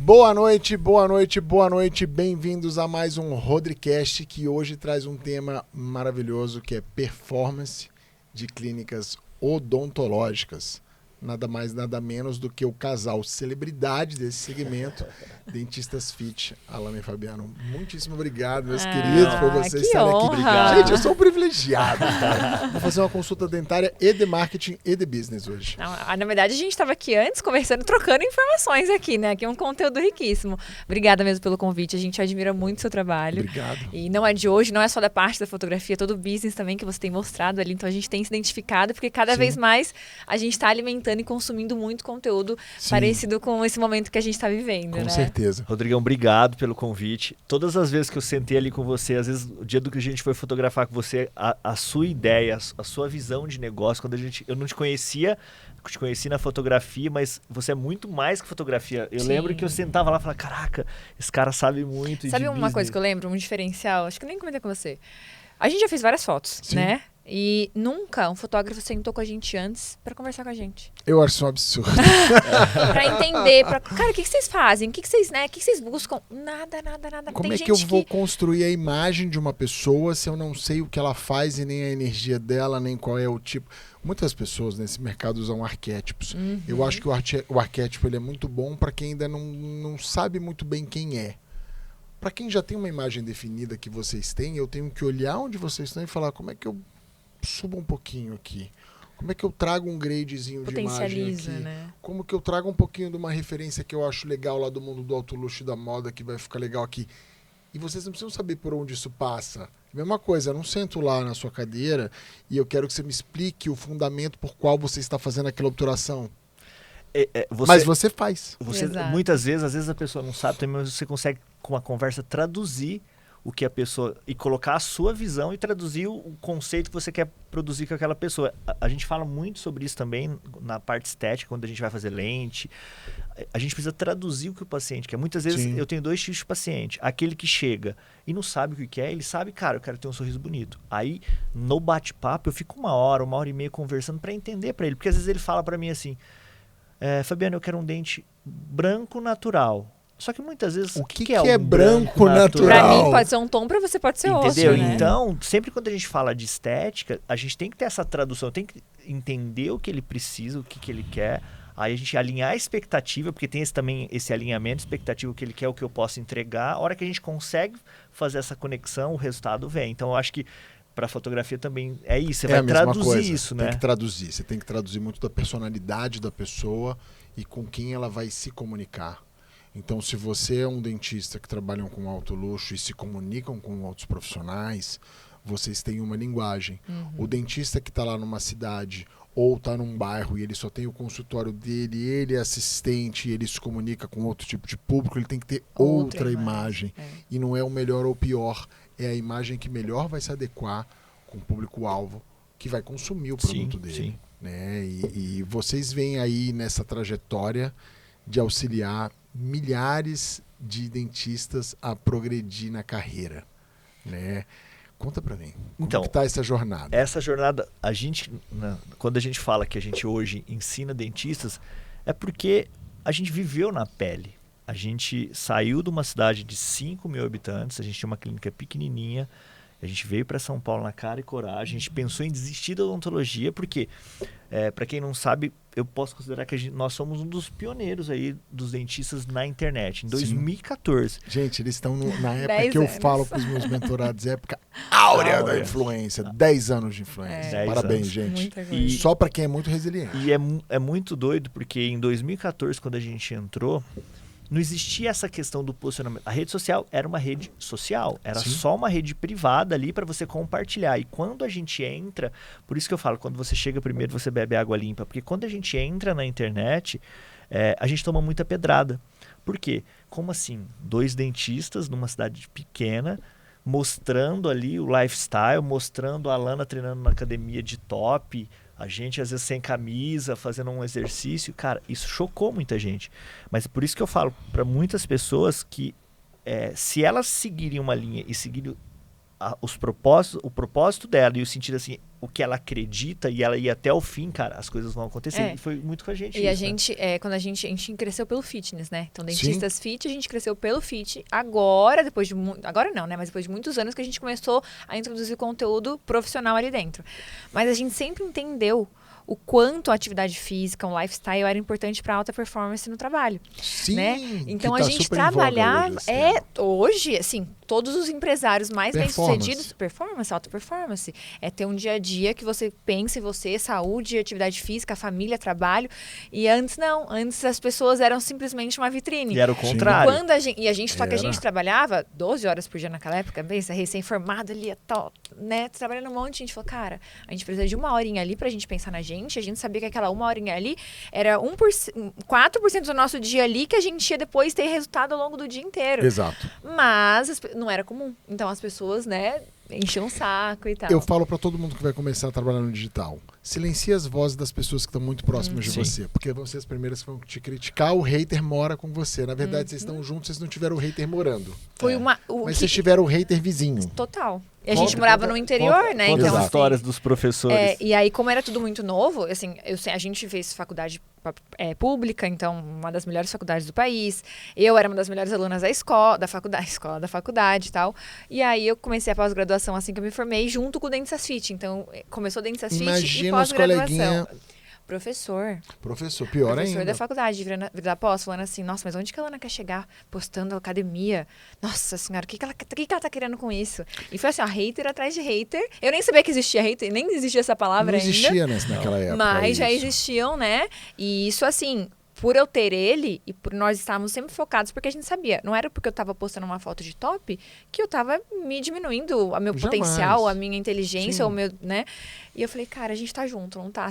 Boa noite, boa noite, boa noite. Bem-vindos a mais um Rodricast, que hoje traz um tema maravilhoso, que é performance de clínicas odontológicas. Nada mais, nada menos do que o casal celebridade desse segmento, Dentistas Fit, Alana e Fabiano. Muitíssimo obrigado, meus queridos, por vocês estarem aqui. Obrigado. Gente, eu sou um privilegiado, cara. Vou fazer uma consulta dentária e de marketing e de business hoje. Não, na verdade, a gente estava aqui antes conversando, trocando informações aqui, né? Que é um conteúdo riquíssimo. Obrigada mesmo pelo convite. A gente admira muito o seu trabalho. Obrigado. E não é de hoje, não é só da parte da fotografia, todo o business também que você tem mostrado ali. Então a gente tem se identificado, porque cada vez mais a gente está alimentando e consumindo muito conteúdo parecido com esse momento que a gente está vivendo, Com né? certeza. Rodrigão, obrigado pelo convite. Todas as vezes que eu sentei ali com você, às vezes o dia do que a gente foi fotografar com você, a sua ideia, a sua visão de negócio, quando eu não te conhecia, te conheci na fotografia, mas você é muito mais que fotografia. Eu lembro que eu sentava lá e falava, caraca, esse cara sabe muito. Sabe de uma business. coisa que eu lembro, um diferencial? Acho que eu nem comentei com você. A gente já fez várias fotos, né? E nunca um fotógrafo sentou com a gente antes pra conversar com a gente. Eu acho isso um absurdo. Pra entender, cara, o que vocês fazem? O que vocês, né? O que vocês buscam? Nada. Como Tem é gente que eu vou construir a imagem de uma pessoa se eu não sei o que ela faz e nem a energia dela, nem qual é o tipo? Muitas pessoas nesse mercado usam arquétipos. Eu acho que o arquétipo ele é muito bom para quem ainda não sabe muito bem quem é. Para quem já tem uma imagem definida que vocês têm, eu tenho que olhar onde vocês estão e falar como é que eu subo um pouquinho aqui. Como é que eu trago um gradezinho de imagem aqui? Né? Como que eu trago um pouquinho de uma referência que eu acho legal lá do mundo do alto luxo e da moda, que vai ficar legal aqui. E vocês não precisam saber por onde isso passa. Mesma coisa, eu não sento lá na sua cadeira e eu quero que você me explique o fundamento por qual você está fazendo aquela obturação. Mas você faz. Muitas vezes, às vezes a pessoa não sabe também, mas você consegue, com a conversa, traduzir o que a pessoa, e colocar a sua visão e traduzir o conceito que você quer produzir com aquela pessoa. A gente fala muito sobre isso também na parte estética, quando a gente vai fazer lente. A gente precisa traduzir o que o paciente quer. Muitas vezes eu tenho dois tipos de paciente. Aquele que chega e não sabe o que quer, ele sabe, cara, eu quero ter um sorriso bonito. Aí, no bate-papo, eu fico uma hora e meia conversando para entender para ele. Porque às vezes ele fala para mim assim, Fabiano, eu quero um dente branco natural. Só que muitas vezes... O que é branco natural? Pra mim pode ser um tom, pra você pode ser outro. Entendeu? Né? Então, sempre quando a gente fala de estética, a gente tem que ter essa tradução, tem que entender o que ele precisa, o que ele quer. Aí a gente alinhar a expectativa, porque tem também esse alinhamento, expectativa, o que ele quer, o que eu posso entregar. A hora que a gente consegue fazer essa conexão, o resultado vem. Então, eu acho que para fotografia também é isso. Você vai traduzir isso, né? Tem que traduzir. Você tem que traduzir muito da personalidade da pessoa e com quem ela vai se comunicar. Então, se você é um dentista que trabalham com alto luxo e se comunicam com outros profissionais, vocês têm uma linguagem. O dentista que está lá numa cidade ou está num bairro e ele só tem o consultório dele, ele é assistente e ele se comunica com outro tipo de público, ele tem que ter outra imagem. E não é o melhor ou o pior, é a imagem que melhor vai se adequar com o público-alvo que vai consumir o produto dele. Né? E vocês vêm aí nessa trajetória de auxiliar milhares de dentistas a progredir na carreira, né? Conta pra mim, como que tá essa jornada? Essa jornada, quando a gente fala que a gente hoje ensina dentistas, é porque a gente viveu na pele. A gente saiu de uma cidade de 5 mil habitantes, a gente tinha uma clínica pequenininha, a gente veio para São Paulo na cara e coragem, a gente pensou em desistir da odontologia, porque, para quem não sabe, eu posso considerar que nós somos um dos pioneiros aí dos dentistas na internet, em 2014. Gente, eles estão na época que eu falo para os meus mentorados, época áurea da influência, 10 anos de influência. Parabéns, gente. E só para quem é muito resiliente. E é muito doido, porque em 2014, quando a gente entrou, não existia essa questão do posicionamento. A rede social era uma rede social, era só uma rede privada ali para você compartilhar. E quando a gente entra, por isso que eu falo, quando você chega primeiro, você bebe água limpa. Porque quando a gente entra na internet, a gente toma muita pedrada. Por quê? Como assim? 2 dentistas numa cidade pequena, mostrando ali o lifestyle, mostrando a Alana treinando na academia de top, a gente às vezes sem camisa, fazendo um exercício. Cara, isso chocou muita gente. Mas é por isso que eu falo para muitas pessoas que se elas seguirem uma linha e seguirem o propósito dela e o sentido assim, o que ela acredita e ela ir até o fim, cara, as coisas vão acontecer. E foi muito com a gente. E a gente, quando a gente cresceu pelo fitness, né? Então, dentistas fit, a gente cresceu pelo fit. Agora, agora não, né? Mas depois de muitos anos que a gente começou a introduzir conteúdo profissional ali dentro. Mas a gente sempre entendeu o quanto a atividade física, um lifestyle era importante para alta performance no trabalho. Sim, né? Então a gente trabalhava. Hoje, assim, todos os empresários mais bem-sucedidos, performance, alta performance. É ter um dia a dia que você pensa em você, saúde, atividade física, família, trabalho. E antes não. Antes as pessoas eram simplesmente uma vitrine. E era o contrário. Só que a gente trabalhava 12 horas por dia naquela época, pensa, recém-formado ali, né? Trabalhando um monte, a gente falou, cara, a gente precisa de 1 horinha ali pra gente pensar na gente. A gente sabia que aquela 1 horinha ali era 4% do nosso dia ali que a gente ia depois ter resultado ao longo do dia inteiro. Exato. Mas não era comum. Então as pessoas, né, enchiam o saco e tal. Eu falo pra todo mundo que vai começar a trabalhar no digital. Silencie as vozes das pessoas que estão muito próximas de você. Porque vão ser as primeiras que vão te criticar. O hater mora com você. Na verdade, vocês estão juntos, vocês não tiveram o hater morando. Mas vocês tiveram o hater vizinho. Total. E a gente morava no interior, né? Então, as histórias dos professores. E aí, como era tudo muito novo, assim, a gente fez faculdade pública, então, uma das melhores faculdades do país. Eu era uma das melhores alunas da faculdade e tal. E aí, eu comecei a pós-graduação assim que eu me formei, junto com o Dentistas Fit. Então, começou o Dentistas Fit e pós-graduação. Professor, pior ainda. Professor da faculdade, virando pós, falando assim, nossa, mas onde que a Lana quer chegar? Postando academia. Nossa senhora, o que ela tá querendo com isso? E foi assim, hater atrás de hater. Eu nem sabia que existia hater, nem existia essa palavra ainda. Não existia naquela época. Mas já existiam, né? E isso, assim, por eu ter ele e por nós estarmos sempre focados, porque a gente sabia, não era porque eu tava postando uma foto de top que eu tava me diminuindo o meu potencial, a minha inteligência, o meu, né? E eu falei, cara, a gente tá junto, não tá?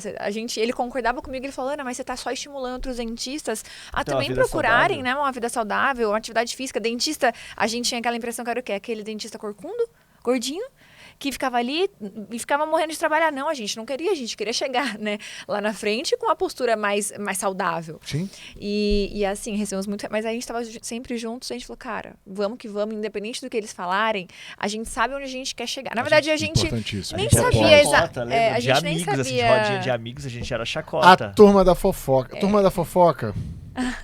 Ele concordava comigo, ele falou, Ana, mas você tá só estimulando outros dentistas a também procurarem, né, uma vida saudável, uma atividade física. Dentista, a gente tinha aquela impressão que era o quê? Aquele dentista corcundo, gordinho, que ficava ali e ficava morrendo de trabalhar. Não, a gente não queria, a gente queria chegar, né, lá na frente com uma postura mais saudável. Sim. E assim, recebemos muito... Mas a gente estava sempre juntos, a gente falou, cara, vamos que vamos, independente do que eles falarem, a gente sabe onde a gente quer chegar. Na verdade, a gente nem sabia exatamente... A gente nem sabia... Assim, de rodinha de amigos, a gente era chacota. A turma da fofoca. Turma da fofoca...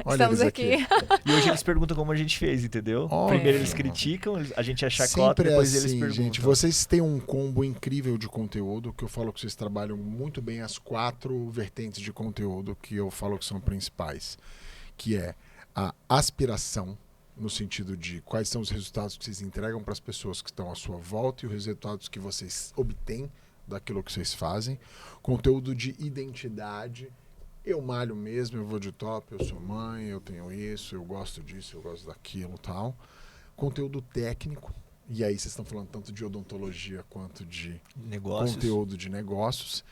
Olha, estamos aqui. E hoje eles perguntam como a gente fez, entendeu? Primeiro eles criticam, a gente é chacota, sempre depois assim, eles perguntam. Gente, vocês têm um combo incrível de conteúdo, que eu falo que vocês trabalham muito bem as 4 vertentes de conteúdo que eu falo que são principais. Que é a aspiração, no sentido de quais são os resultados que vocês entregam para as pessoas que estão à sua volta e os resultados que vocês obtêm daquilo que vocês fazem. Conteúdo de identidade. Eu malho mesmo, eu vou de top, eu sou mãe, eu tenho isso, eu gosto disso, eu gosto daquilo e tal. Conteúdo técnico, e aí vocês estão falando tanto de odontologia quanto de conteúdo de negócios.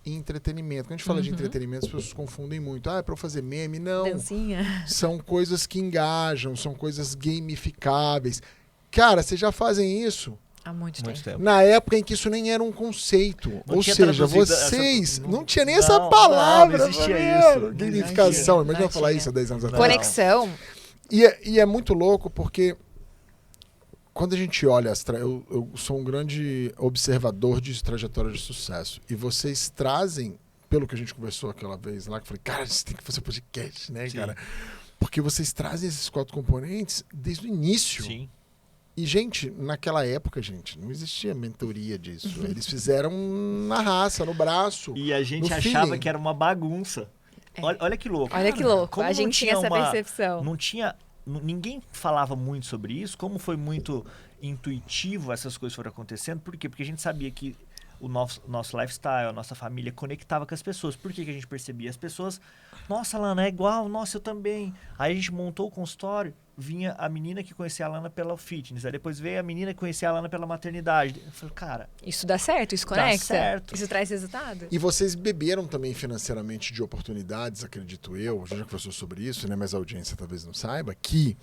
E entretenimento. Quando a gente fala de entretenimento, as pessoas confundem muito. É para eu fazer meme? Não. Dancinha. São coisas que engajam, são coisas gamificáveis. Cara, vocês já fazem isso? Há muito tempo. Na época em que isso nem era um conceito. Ou seja, vocês... Não tinha nem essa palavra. Não existia isso. Gamificação. Imagina falar isso há 10 anos atrás. Conexão. E é muito louco porque quando a gente olha... Eu sou um grande observador de trajetória de sucesso. E vocês trazem, pelo que a gente conversou aquela vez lá, que eu falei, cara, você tem que fazer podcast, né, cara? Porque vocês trazem esses 4 componentes desde o início. Sim. E, gente, naquela época, não existia mentoria disso. Eles fizeram na raça, no braço. E a gente achava que era uma bagunça. Olha que louco. Olha que louco. A gente tinha essa percepção. Ninguém falava muito sobre isso. Como foi muito intuitivo essas coisas foram acontecendo. Por quê? Porque a gente sabia que o nosso lifestyle, a nossa família conectava com as pessoas. Por que a gente percebia? As pessoas, nossa, Lana, é igual, nossa, eu também. Aí a gente montou o consultório, vinha a menina que conhecia a Lana pela fitness, aí depois veio a menina que conhecia a Lana pela maternidade. Eu falei, cara... Isso dá certo, isso conecta. Dá certo. Isso traz resultado. E vocês beberam também financeiramente de oportunidades, acredito eu, a gente já conversou sobre isso, né? Mas a audiência talvez não saiba, que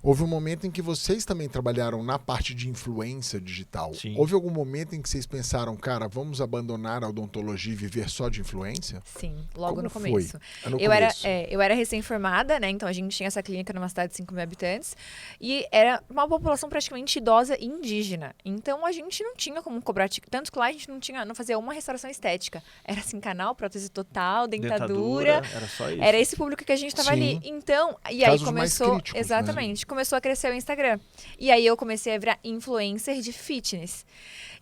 Houve um momento em que vocês também trabalharam na parte de influência digital. Sim. Houve algum momento em que vocês pensaram, cara, vamos abandonar a odontologia e viver só de influência? Sim, logo Como no foi? começo. No Eu começo. era recém-formada, né? Então a gente tinha essa clínica numa cidade de 5 mil habitantes. E era uma população praticamente idosa e indígena. Então a gente não tinha como cobrar. Tanto que lá a gente não fazia uma restauração estética. Era assim, canal, prótese total, dentadura. Era só isso. Era esse público que a gente tava Sim. ali. Então, e aí Casos mais começou. críticos, né? Exatamente. Começou a crescer o Instagram. E aí eu comecei a virar influencer de fitness.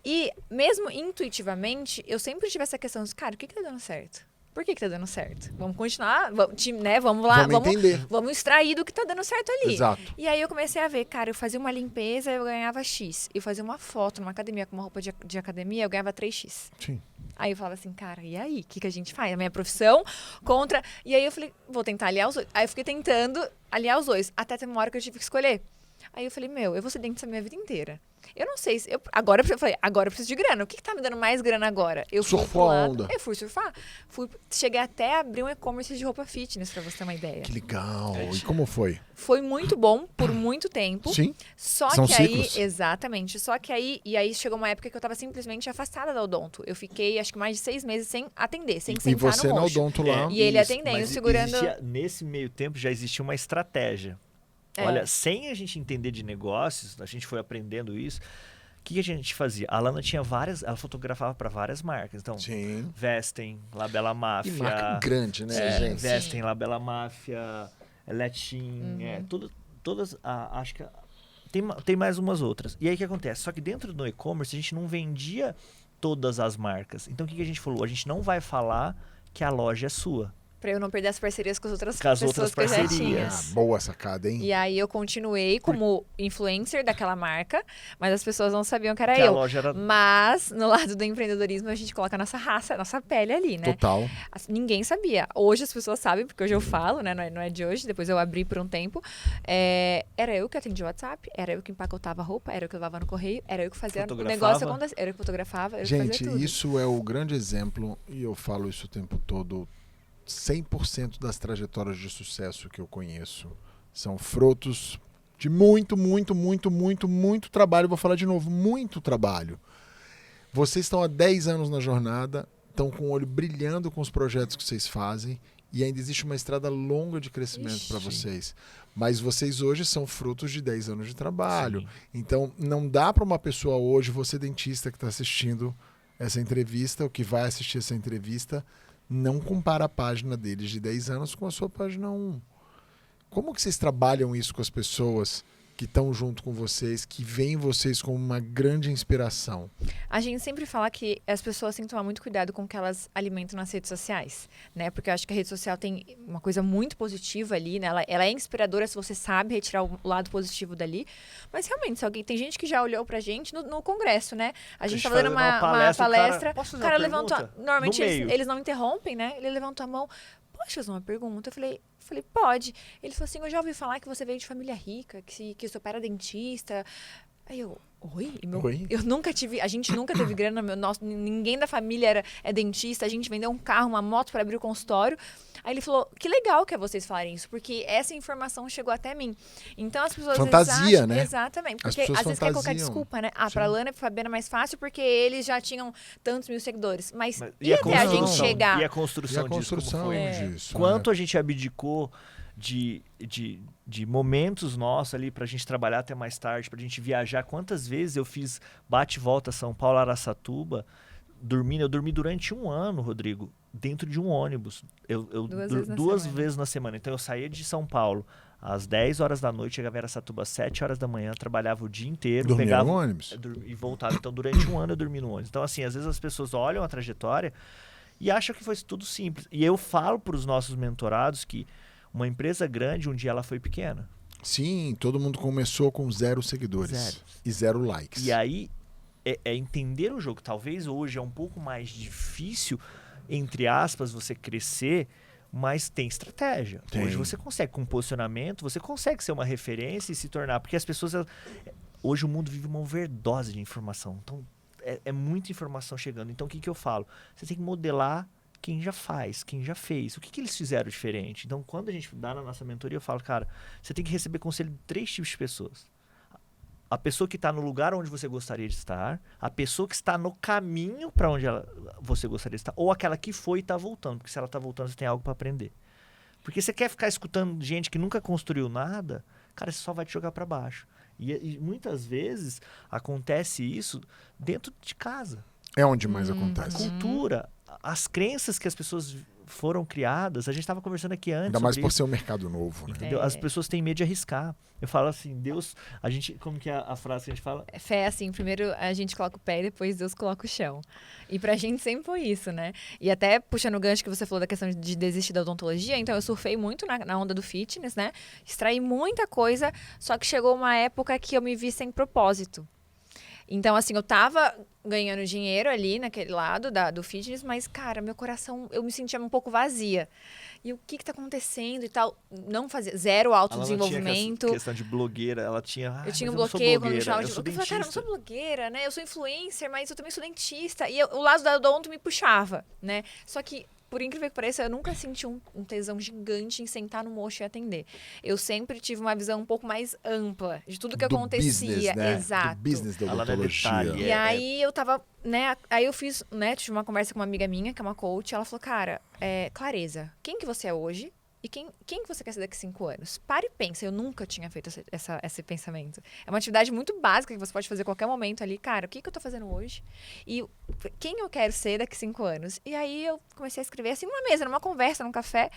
E mesmo intuitivamente, eu sempre tive essa questão de, cara, o que tá dando certo? Por que tá dando certo? Vamos continuar, né? Vamos lá, Vamos entender. vamos extrair do que tá dando certo ali. Exato. E aí eu comecei a ver, cara, eu fazia uma limpeza, eu ganhava X. Eu fazia uma foto numa academia com uma roupa de academia, eu ganhava 3X. Sim. Aí eu falava assim, cara, e aí? O que a gente faz? A minha profissão contra... E aí eu falei, vou tentar aliar os dois. Aí eu fiquei tentando aliar os dois, até ter uma hora que eu tive que escolher. Aí eu falei, eu vou ser dentista a minha vida inteira. Eu não sei se... Agora eu preciso de grana. O que tá me dando mais grana agora? Eu fui Surfou pro a lado, onda. eu fui surfar. Cheguei até a abrir um e-commerce de roupa fitness, pra você ter uma ideia. Que legal. E como foi? Foi muito bom por muito tempo. Sim. Só São que ciclos. aí, exatamente. Só que aí, e aí chegou uma época que eu tava simplesmente afastada da odonto. Eu fiquei, acho que mais de 6 meses sem atender, sem E sentar você no na mocho. odonto lá. E ele Isso, atendendo, mas segurando... nesse meio tempo já existia uma estratégia. É. Olha, sem a gente entender de negócios, a gente foi aprendendo isso. O que a gente fazia? A Lana tinha ela fotografava para várias marcas. Então, Sim. Vestem, Labela E Máfia. marca grande, né, gente? Vestem, Labela Máfia, Letim, todas, acho que tem mais umas outras. E aí o que acontece? Só que dentro do e-commerce a gente não vendia todas as marcas. Então o que a gente falou? A gente não vai falar que a loja é sua. Pra eu não perder as parcerias com as outras Com as pessoas outras que eu já tinha. parcerias. Boa sacada, hein? E aí eu continuei como influencer daquela marca, mas as pessoas não sabiam que era Que a eu. loja era... Mas no lado do empreendedorismo a gente coloca a nossa raça, a nossa pele ali, né? Total. Ninguém sabia. Hoje as pessoas sabem, porque hoje eu falo, né? Não é de hoje, depois eu abri por um tempo. Era eu que atendia o WhatsApp, era eu que empacotava a roupa, era eu que levava no correio, era eu que fazia o negócio acontecer, era eu que fotografava, era eu que Gente, fazia tudo. isso é o grande exemplo, e eu falo isso o tempo todo. 100% das trajetórias de sucesso que eu conheço são frutos de muito trabalho. Vou falar de novo, muito trabalho. Vocês estão há 10 anos na jornada, estão com o olho brilhando com os projetos que vocês fazem e ainda existe uma estrada longa de crescimento para vocês. Mas vocês hoje são frutos de 10 anos de trabalho. Sim. Então, não dá para uma pessoa hoje, você dentista que está assistindo essa entrevista, ou que vai assistir essa entrevista, não compara a página deles de 10 anos com a sua página 1. Como que vocês trabalham isso com as pessoas que estão junto com vocês, que veem vocês como uma grande inspiração? A gente sempre fala que as pessoas têm que tomar muito cuidado com o que elas alimentam nas redes sociais, né? Porque eu acho que a rede social tem uma coisa muito positiva ali, né? Ela é inspiradora se você sabe retirar o lado positivo dali. Mas realmente, tem gente que já olhou pra gente no congresso, né? A gente tava dando uma palestra, posso fazer o cara uma levantou. pergunta? Normalmente No meio. eles não interrompem, né? Ele levantou a mão. Posso fazer uma pergunta? Eu falei, pode. Ele falou assim, eu já ouvi falar que você veio de família rica, que seu pai era dentista. Aí eu, oi? Oi? Eu nunca tive, a gente nunca teve grana, ninguém da família é dentista, a gente vendeu um carro, uma moto para abrir o consultório. Aí ele falou, que legal que é vocês falarem isso, porque essa informação chegou até mim. Então as pessoas Fantasia, né? Exatamente, As porque pessoas às vezes quer colocar fantasiam. desculpa, né? Pra Lana e pra Fabiana é mais fácil porque eles já tinham tantos mil seguidores. Mas E até a gente chegar... E a construção, E a construção disso, como foi? disso. Quanto a gente abdicou de momentos nossos ali pra gente trabalhar até mais tarde, pra gente viajar. Quantas vezes eu fiz bate e volta São Paulo, Araçatuba, eu dormi durante 1 ano, Rodrigo, dentro de um ônibus. Duas vezes na semana. Então eu saía de São Paulo às 10 horas da noite, chegava em Araçatuba às 7 horas da manhã, trabalhava o dia inteiro. Dormia pegava no ônibus? E voltava. Então durante 1 ano eu dormi no ônibus. Então assim, às vezes as pessoas olham a trajetória e acham que foi tudo simples. E eu falo para os nossos mentorados que uma empresa grande, um dia ela foi pequena. Sim, todo mundo começou com 0 seguidores. 0. E 0 likes. E aí é entender o jogo. Talvez hoje é um pouco mais difícil, entre aspas, você crescer, mas tem estratégia. Tem. Hoje você consegue, com posicionamento, você consegue ser uma referência e se tornar. Porque as pessoas... Hoje o mundo vive uma overdose de informação. Então, é muita informação chegando. Então, o que eu falo? Você tem que modelar quem já faz, quem já fez, o que eles fizeram diferente. Então, quando a gente dá na nossa mentoria, eu falo, cara, você tem que receber conselho de 3 tipos de pessoas. A pessoa que está no lugar onde você gostaria de estar, a pessoa que está no caminho para onde você gostaria de estar, ou aquela que foi e está voltando, porque se ela está voltando, você tem algo para aprender. Porque você quer ficar escutando gente que nunca construiu nada, cara, você só vai te jogar para baixo. E muitas vezes acontece isso dentro de casa. É onde mais A acontece. cultura, as crenças que as pessoas foram criadas, a gente estava conversando aqui antes. Ainda mais sobre por isso, ser um mercado novo, né? entendeu? As pessoas têm medo de arriscar. Eu falo assim, Deus, a gente, como que é a frase que a gente fala? Fé, assim, primeiro a gente coloca o pé e depois Deus coloca o chão. E pra gente sempre foi isso, né? E até puxando o gancho que você falou da questão de desistir da odontologia, então eu surfei muito na onda do fitness, né? Extraí muita coisa, só que chegou uma época que eu me vi sem propósito. Então, assim, eu tava ganhando dinheiro ali naquele lado do fitness, mas, cara, meu coração, eu me sentia um pouco vazia. E o que tá acontecendo e tal? Não fazia, zero autodesenvolvimento. Ela não tinha questão de blogueira, ela tinha... Eu tinha um mas eu não sou bloqueio quando me blogueira, chamavam eu de sou blogueira. Eu falei, cara, eu não dentista. sou blogueira, né? Eu sou influencer, mas eu também sou dentista. E o lado da odonto me puxava, né? Só que, por incrível que pareça, eu nunca senti um tesão gigante em sentar no mocho e atender. Eu sempre tive uma visão um pouco mais ampla de tudo que Do acontecia. business, né? Exato. Do business da Ela não é odontologia. detalhe, E aí eu tava, né? Aí eu fiz, né? Tive uma conversa com uma amiga minha, que é uma coach. Ela falou, cara, clareza, quem que você é hoje? E quem que você quer ser daqui a 5 anos? Para e pensa. Eu nunca tinha feito esse pensamento. É uma atividade muito básica que você pode fazer a qualquer momento ali. Cara, o que eu tô fazendo hoje? E quem eu quero ser daqui a 5 anos? E aí eu comecei a escrever assim numa mesa, numa conversa, num café.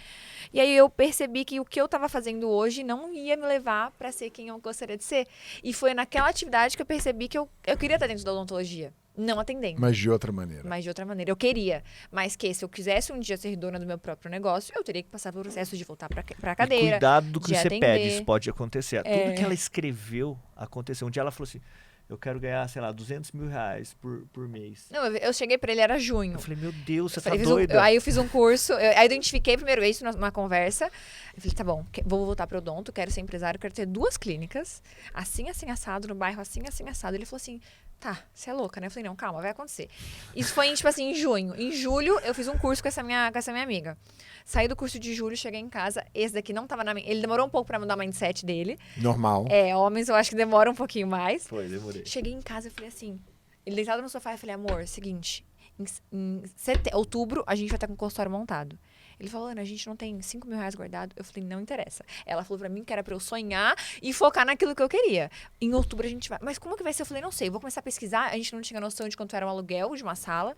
E aí eu percebi que o que eu tava fazendo hoje não ia me levar para ser quem eu gostaria de ser. E foi naquela atividade que eu percebi que eu queria estar dentro da odontologia. Não atendendo. Mas de outra maneira. Mas de outra maneira. Eu queria. Mas que se eu quisesse um dia ser dona do meu próprio negócio, eu teria que passar pelo processo de voltar pra cadeira. E cuidado do que de você atender. pede, isso pode acontecer. Tudo que ela escreveu aconteceu. Um dia ela falou assim, eu quero ganhar, sei lá, R$200 mil por mês. Não, eu cheguei pra ele, era junho. Eu falei, meu Deus, você Falei, tá doida? aí eu fiz um curso, aí eu identifiquei primeiro isso numa conversa. Eu falei, tá bom, vou voltar pro odonto, quero ser empresário, quero ter 2 clínicas, assim, assado, no bairro, assim, assado. Ele falou assim, tá, você é louca, né? Eu falei, não, calma, vai acontecer. Isso foi, tipo assim, em junho. Em julho, eu fiz um curso com essa minha amiga. Saí do curso de julho, cheguei em casa, esse daqui não tava ele demorou um pouco pra mudar o mindset dele. Normal. Homens eu acho que demora um pouquinho mais. Foi, demorei. Cheguei em casa e falei assim, ele deitado no sofá, eu falei, amor, seguinte, em outubro a gente vai estar com o consultório montado. Ele falou, Ana, a gente não tem R$5 mil guardado. Eu falei, não interessa. Ela falou pra mim que era pra eu sonhar e focar naquilo que eu queria. Em outubro a gente vai. Mas como que vai ser? Eu falei, não sei, vou começar a pesquisar. A gente não tinha noção de quanto era um aluguel de uma sala.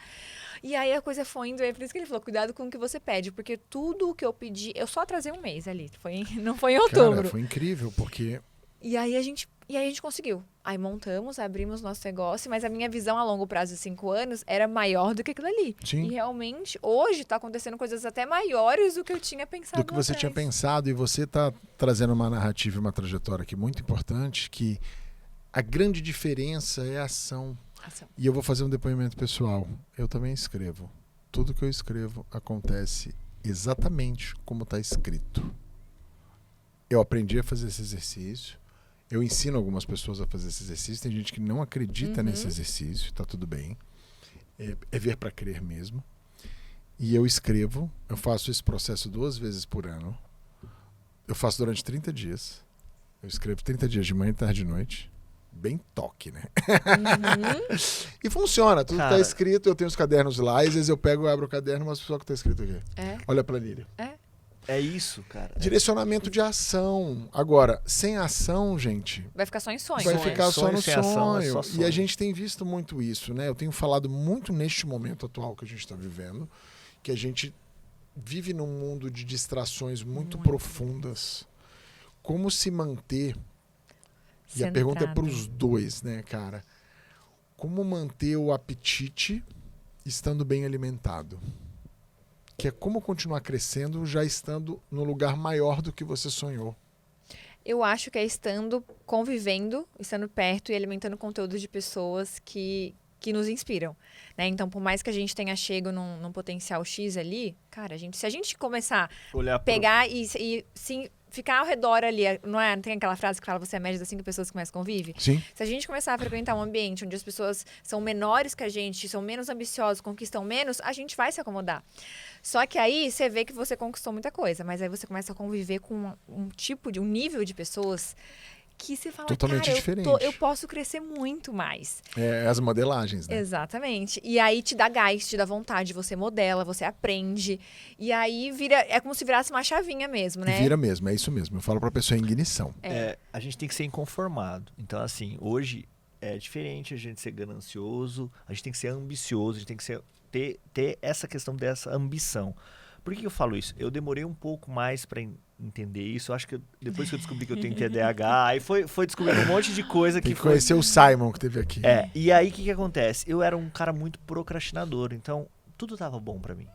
E aí a coisa foi indo. É por isso que ele falou, cuidado com o que você pede. Porque tudo o que eu pedi, eu só atrasei um mês ali. Não foi em outubro. Cara, foi incrível, porque... E aí a gente conseguiu. Aí montamos, abrimos nosso negócio, mas a minha visão a longo prazo de 5 anos era maior do que aquilo ali. Sim. E realmente, hoje está acontecendo coisas até maiores do que eu tinha pensado. Do que você atrás. tinha pensado, e você está trazendo uma narrativa e uma trajetória aqui muito importante, que a grande diferença é a ação. E eu vou fazer um depoimento pessoal. Eu também escrevo. Tudo que eu escrevo acontece exatamente como está escrito. Eu aprendi a fazer esse exercício. Eu ensino algumas pessoas a fazer esse exercício. Tem gente que não acredita nesse exercício, tá tudo bem. É ver para crer mesmo. E eu escrevo, eu faço esse processo 2 vezes por ano. Eu faço durante 30 dias. Eu escrevo 30 dias de manhã, tarde e noite. Bem toque, né? E funciona, tudo Cara, tá escrito, eu tenho os cadernos lá, e às vezes eu pego e abro o caderno, mas só que tá escrito aqui. Olha a planilha. É isso, cara. Direcionamento de ação. Agora, sem ação, gente, vai ficar só em sonho. vai ficar só no sem ação, é só sonho. sonho. E a gente tem visto muito isso, né? Eu tenho falado muito neste momento atual que a gente está vivendo, que a gente vive num mundo de distrações muito profundas. Como se manter... E a pergunta é para os dois, né, cara? Como manter o apetite estando bem alimentado? Que é como continuar crescendo já estando no lugar maior do que você sonhou. Eu acho que é convivendo, estando perto e alimentando conteúdo de pessoas que nos inspiram, né? Então, por mais que a gente tenha chego num potencial X ali, cara, se a gente começar a pegar e sim, ficar ao redor ali, não é? Tem aquela frase que fala, você é a média das 5 pessoas que mais convive? Sim. Se a gente começar a frequentar um ambiente onde as pessoas são menores que a gente, são menos ambiciosas, conquistam menos, a gente vai se acomodar. Só que aí você vê que você conquistou muita coisa, mas aí você começa a conviver com um nível de pessoas que você fala, totalmente cara, diferente. eu posso crescer muito mais. As modelagens, né? Exatamente. E aí te dá gás, te dá vontade, você modela, você aprende. E aí é como se virasse uma chavinha mesmo, né? E vira mesmo, é isso mesmo. Eu falo pra pessoa, ignição. A gente tem que ser inconformado. Então, assim, hoje é diferente a gente ser ganancioso, a gente tem que ser ambicioso, a gente tem que ter essa questão dessa ambição. Por que eu falo isso? Eu demorei um pouco mais para entender isso. Eu acho que depois que eu descobri que eu tenho TDAH, aí foi descobrindo um monte de coisa Tem que conhecer o Simon que teve aqui. E aí o que acontece? Eu era um cara muito procrastinador, então tudo tava bom para mim.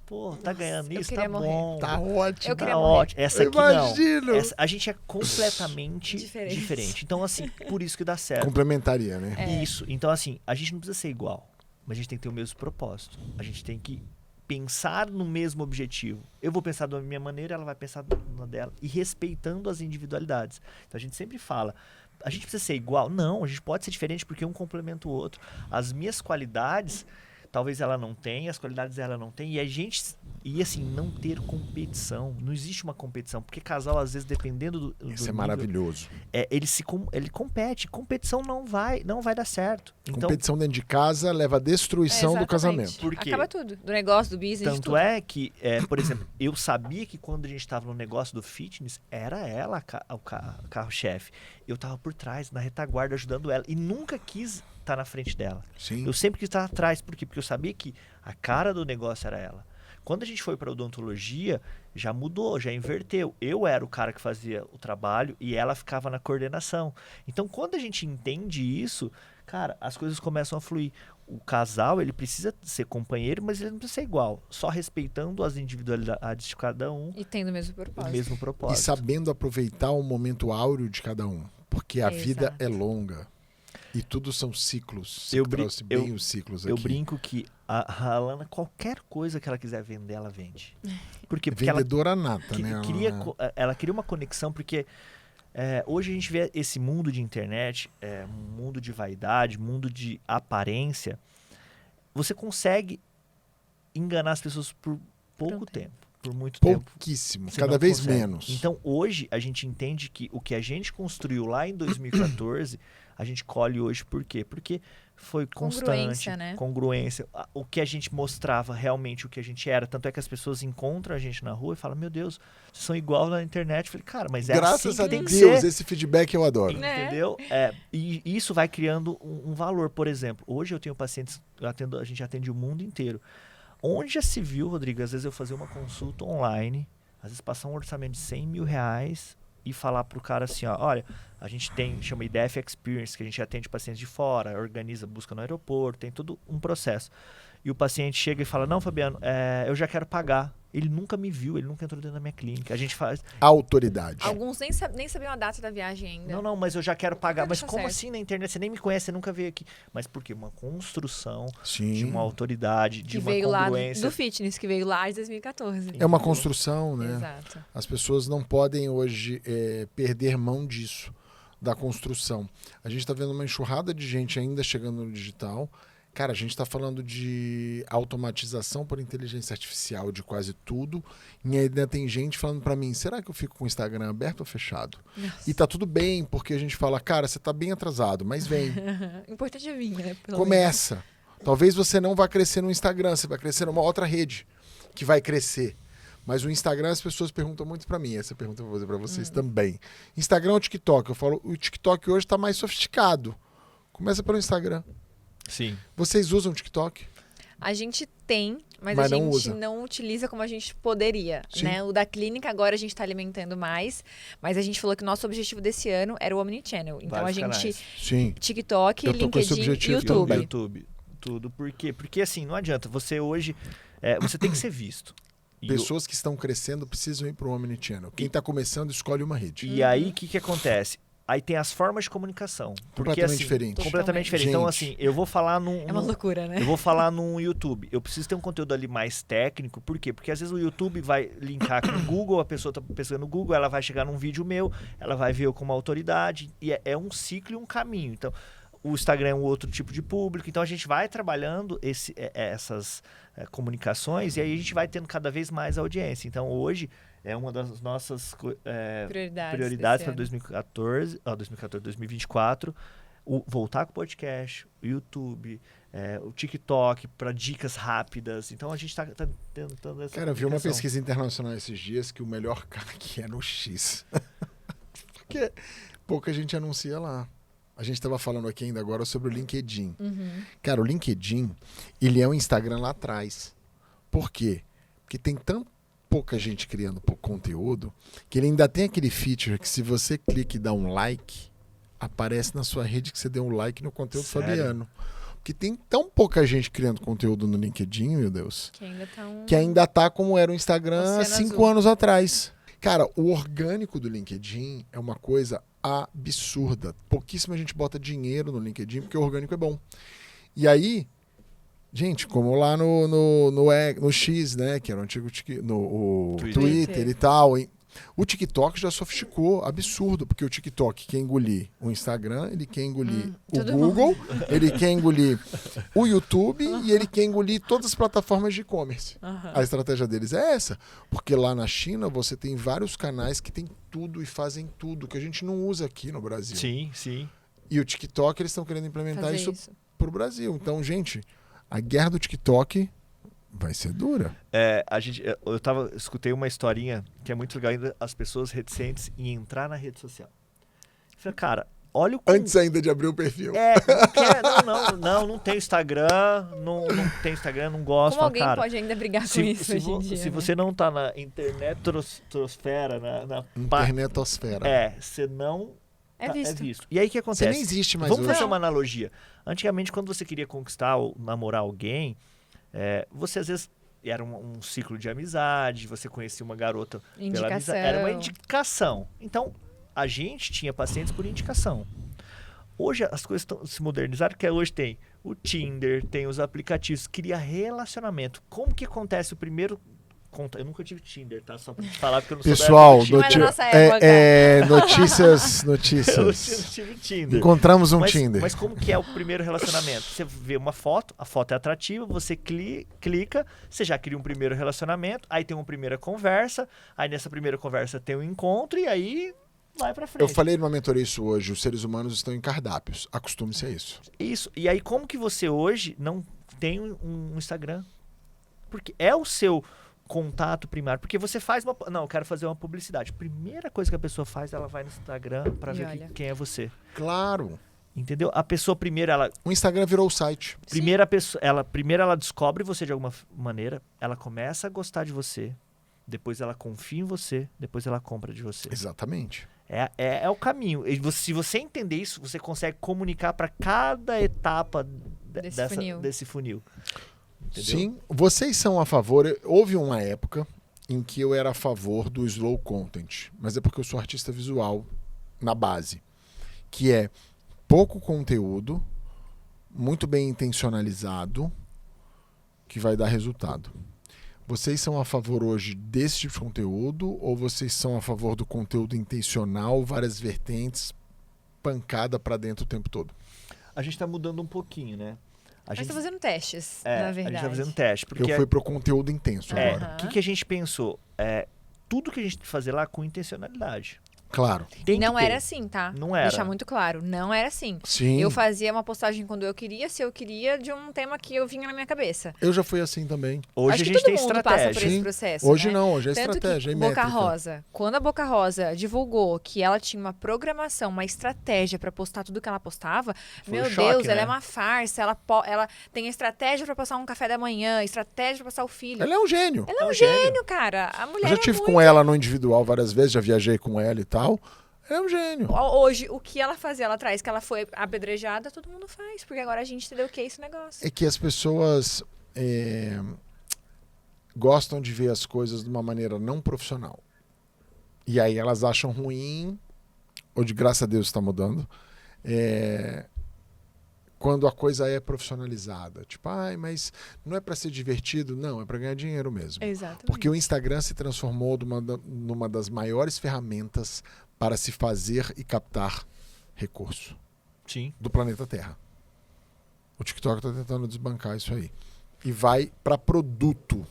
Pô, tá ganhando isso, tá bom. Tá ótimo. Eu queria tá morrer. ótimo. Essa aqui Imagino. não. A gente é completamente diferente. Então, assim, por isso que dá certo. Complementaria, né? Isso. Então, assim, a gente não precisa ser igual, mas a gente tem que ter o mesmo propósito. A gente tem que pensar no mesmo objetivo. Eu vou pensar da minha maneira, ela vai pensar na dela. E respeitando as individualidades. Então, a gente sempre fala, a gente precisa ser igual? Não, a gente pode ser diferente porque um complementa o outro. As minhas qualidades, talvez ela não tenha, as qualidades dela não tem. E assim, não ter competição. Não existe uma competição. Porque casal, às vezes, dependendo do Isso é nível, maravilhoso. ele compete. Competição não vai dar certo. Então, competição dentro de casa leva à destruição do casamento. Por quê? Acaba tudo. Do negócio, do business, de Tanto tudo. é que, por exemplo, eu sabia que quando a gente estava no negócio do fitness, era ela o carro-chefe. Eu estava por trás, na retaguarda, ajudando ela. E nunca quis estar na frente dela. Sim. Eu sempre quis estar atrás. Por quê? Porque eu sabia que a cara do negócio era ela. Quando a gente foi para odontologia, já mudou, já inverteu. Eu era o cara que fazia o trabalho e ela ficava na coordenação. Então, quando a gente entende isso, cara, as coisas começam a fluir. O casal, ele precisa ser companheiro, mas ele não precisa ser igual. Só respeitando as individualidades de cada um. E tendo o mesmo propósito. O mesmo propósito. E sabendo aproveitar o momento áureo de cada um. Porque a vida é longa. E tudo são ciclos. Você trouxe bem os ciclos aqui. Eu brinco que a Alana, qualquer coisa que ela quiser vender, ela vende. Por quê? Porque vendedora nata, né? Ela cria uma conexão, porque hoje a gente vê esse mundo de internet, mundo de vaidade, mundo de aparência. Você consegue enganar as pessoas por pouco tempo. Por muito tempo. Pouquíssimo, cada vez menos. Então, hoje, a gente entende que o que a gente construiu lá em 2014, a gente colhe hoje por quê? Porque foi constante, congruência. O que a gente mostrava realmente o que a gente era. Tanto é que as pessoas encontram a gente na rua e falam, meu Deus, vocês são igual na internet. Eu falei, cara, mas é graças assim que a Deus, ser. Esse feedback eu adoro. Entendeu? E isso vai criando um valor. Por exemplo, hoje eu tenho pacientes, a gente atende o mundo inteiro. Onde já se viu, Rodrigo, às vezes eu fazer uma consulta online, às vezes passar um orçamento de 100 mil reais e falar pro cara assim, ó, olha, a gente chama IDF Experience, que a gente atende pacientes de fora, organiza busca no aeroporto, tem todo um processo. E o paciente chega e fala, não, Fabiano, eu já quero pagar. Ele nunca me viu, ele nunca entrou dentro da minha clínica. A gente faz... Autoridade. Alguns nem sabiam a data da viagem ainda. Não, mas eu já quero pagar. Mas como assim na internet? Você nem me conhece, você nunca veio aqui. Mas por quê? Uma construção de uma autoridade, de uma congruência. Lá do fitness, que veio lá de 2014. É uma construção, né? Exato. As pessoas não podem hoje perder mão disso, da construção. A gente está vendo uma enxurrada de gente ainda chegando no digital. Cara, a gente está falando de automatização por inteligência artificial de quase tudo. E ainda tem gente falando para mim, será que eu fico com o Instagram aberto ou fechado? Nossa. E tá tudo bem, porque a gente fala, cara, você tá bem atrasado, mas vem. Importante é vir, né? Começa. Talvez você não vá crescer no Instagram, você vai crescer numa outra rede que vai crescer. Mas o Instagram, as pessoas perguntam muito para mim. Essa pergunta eu vou fazer para vocês também. Instagram ou TikTok? Eu falo, o TikTok hoje tá mais sofisticado. Começa pelo Instagram. Sim. Vocês usam TikTok? A gente tem, mas a gente não utiliza como a gente poderia, né? O da clínica agora a gente está alimentando mais, mas a gente falou que o nosso objetivo desse ano era o Omnichannel. Então vários a gente Sim. TikTok, LinkedIn e YouTube. YouTube. Tudo. Por quê? Porque assim, não adianta. Você hoje, você tem que ser visto. Pessoas que estão crescendo precisam ir para o Omnichannel. Quem está começando escolhe uma rede. E aí, o que acontece? Aí tem as formas de comunicação. Completamente diferente. Completamente diferente. Então, assim, eu vou falar num... É uma loucura, né? Eu vou falar num YouTube. Eu preciso ter um conteúdo ali mais técnico. Por quê? Porque às vezes o YouTube vai linkar com o Google, a pessoa tá pesquisando no Google, ela vai chegar num vídeo meu, ela vai ver eu como autoridade. E é um ciclo e um caminho. Então, o Instagram é um outro tipo de público. Então, a gente vai trabalhando essas comunicações e aí a gente vai tendo cada vez mais audiência. Então, hoje... É uma das nossas prioridades para 2024. Voltar com o podcast, o YouTube, o TikTok, para dicas rápidas. Então, a gente está tentando essa Cara, eu vi uma pesquisa internacional esses dias que o melhor cara aqui é no X. Porque pouca gente anuncia lá. A gente estava falando aqui ainda agora sobre o LinkedIn. Cara, o LinkedIn, ele é o Instagram lá atrás. Por quê? Porque tem pouca gente criando conteúdo, que ele ainda tem aquele feature que se você clica e dá um like, aparece na sua rede que você deu um like no conteúdo Fabiano. Porque tem tão pouca gente criando conteúdo no LinkedIn, meu Deus, que ainda tá como era o Instagram há 5 anos atrás. Cara, o orgânico do LinkedIn é uma coisa absurda. Pouquíssima gente bota dinheiro no LinkedIn porque o orgânico é bom. E aí, gente, como lá no X, né? Que era o antigo Twitter e tal. O TikTok já sofisticou, absurdo, porque o TikTok quer engolir o Instagram, ele quer engolir o Google, ele quer engolir o YouTube e ele quer engolir todas as plataformas de e-commerce. A estratégia deles é essa, porque lá na China você tem vários canais que tem tudo e fazem tudo, que a gente não usa aqui no Brasil. Sim, sim. E o TikTok, eles estão querendo implementar isso pro Brasil. Então, gente... A guerra do TikTok vai ser dura. Escutei uma historinha que é muito legal ainda, as pessoas reticentes em entrar na rede social. Eu falei, cara, olha o... Antes ainda de abrir o perfil. Não tem Instagram, não tem Instagram, não gosto. Como alguém pode ainda brigar com isso hoje em dia? Se você não tá na internetrosfera, na internetosfera. você não... É visto. E aí o que acontece? Você nem existe mais. Vamos fazer uma analogia. Antigamente, quando você queria conquistar ou namorar alguém, você às vezes era um ciclo de amizade, você conhecia uma garota pela amizade. Era uma indicação. Então, a gente tinha pacientes por indicação. Hoje as coisas se modernizaram, porque hoje tem o Tinder, tem os aplicativos, cria relacionamento. Como que acontece o primeiro... Eu nunca tive Tinder, tá? Só pra te falar, porque eu não Pessoal, sou da notícias. Eu não tive Tinder. Encontramos um Tinder. Mas como que é o primeiro relacionamento? Você vê uma foto, a foto é atrativa, você clica, você já cria um primeiro relacionamento, aí tem uma primeira conversa, aí nessa primeira conversa tem um encontro e aí vai pra frente. Eu falei numa mentoria isso hoje, os seres humanos estão em cardápios. Acostume-se a isso. Isso. E aí como que você hoje não tem um Instagram? Porque é o seu... contato primário, porque você faz uma... Não, eu quero fazer uma publicidade. Primeira coisa que a pessoa faz, ela vai no Instagram pra ver quem é você. Claro. Entendeu? A pessoa primeiro, o Instagram virou o site. Primeiro ela descobre você de alguma maneira, ela começa a gostar de você, depois ela confia em você, depois ela compra de você. Exatamente. É o caminho. Se você entender isso, você consegue comunicar para cada etapa desse funil. Entendeu? Sim, vocês são a favor... Houve uma época em que eu era a favor do slow content, mas é porque eu sou artista visual na base, que é pouco conteúdo, muito bem intencionalizado, que vai dar resultado. Vocês são a favor hoje desse tipo de conteúdo ou vocês são a favor do conteúdo intencional, várias vertentes, pancada pra dentro o tempo todo? A gente tá mudando um pouquinho, né? A gente tá fazendo testes, na verdade. A gente tá fazendo teste. Porque eu fui pro conteúdo intenso agora. O que a gente pensou? Tudo que a gente tem que fazer lá com intencionalidade. Claro. Não era assim, tá? Não era. Deixar muito claro, não era assim. Sim. Eu fazia uma postagem quando eu queria, se eu queria, de um tema que eu vinha na minha cabeça. Eu já fui assim também. Hoje Acho a gente tem todo mundo estratégia. passa por esse processo, hoje né? não, hoje é Tanto estratégia, que é métrica. Boca Rosa, quando a Boca Rosa divulgou que ela tinha uma programação, uma estratégia pra postar tudo que ela postava, meu Deus, ela é uma farsa, ela tem estratégia pra passar um café da manhã, estratégia pra passar o filho. Ela é um gênio. Ela é um gênio, cara. A mulher eu já tive com ela no individual várias vezes, já viajei com ela e tal. Ela é um gênio. Hoje, o que ela fazia lá atrás, que ela foi apedrejada, todo mundo faz. Porque agora a gente entendeu o que é esse negócio. É que as pessoas gostam de ver as coisas de uma maneira não profissional. E aí elas acham ruim hoje, graças a Deus, está mudando, quando a coisa é profissionalizada. Tipo, mas não é para ser divertido, não, é para ganhar dinheiro mesmo. Exatamente. Porque o Instagram se transformou numa das maiores ferramentas para se fazer e captar recurso do planeta Terra. O TikTok está tentando desbancar isso aí. E vai para produto.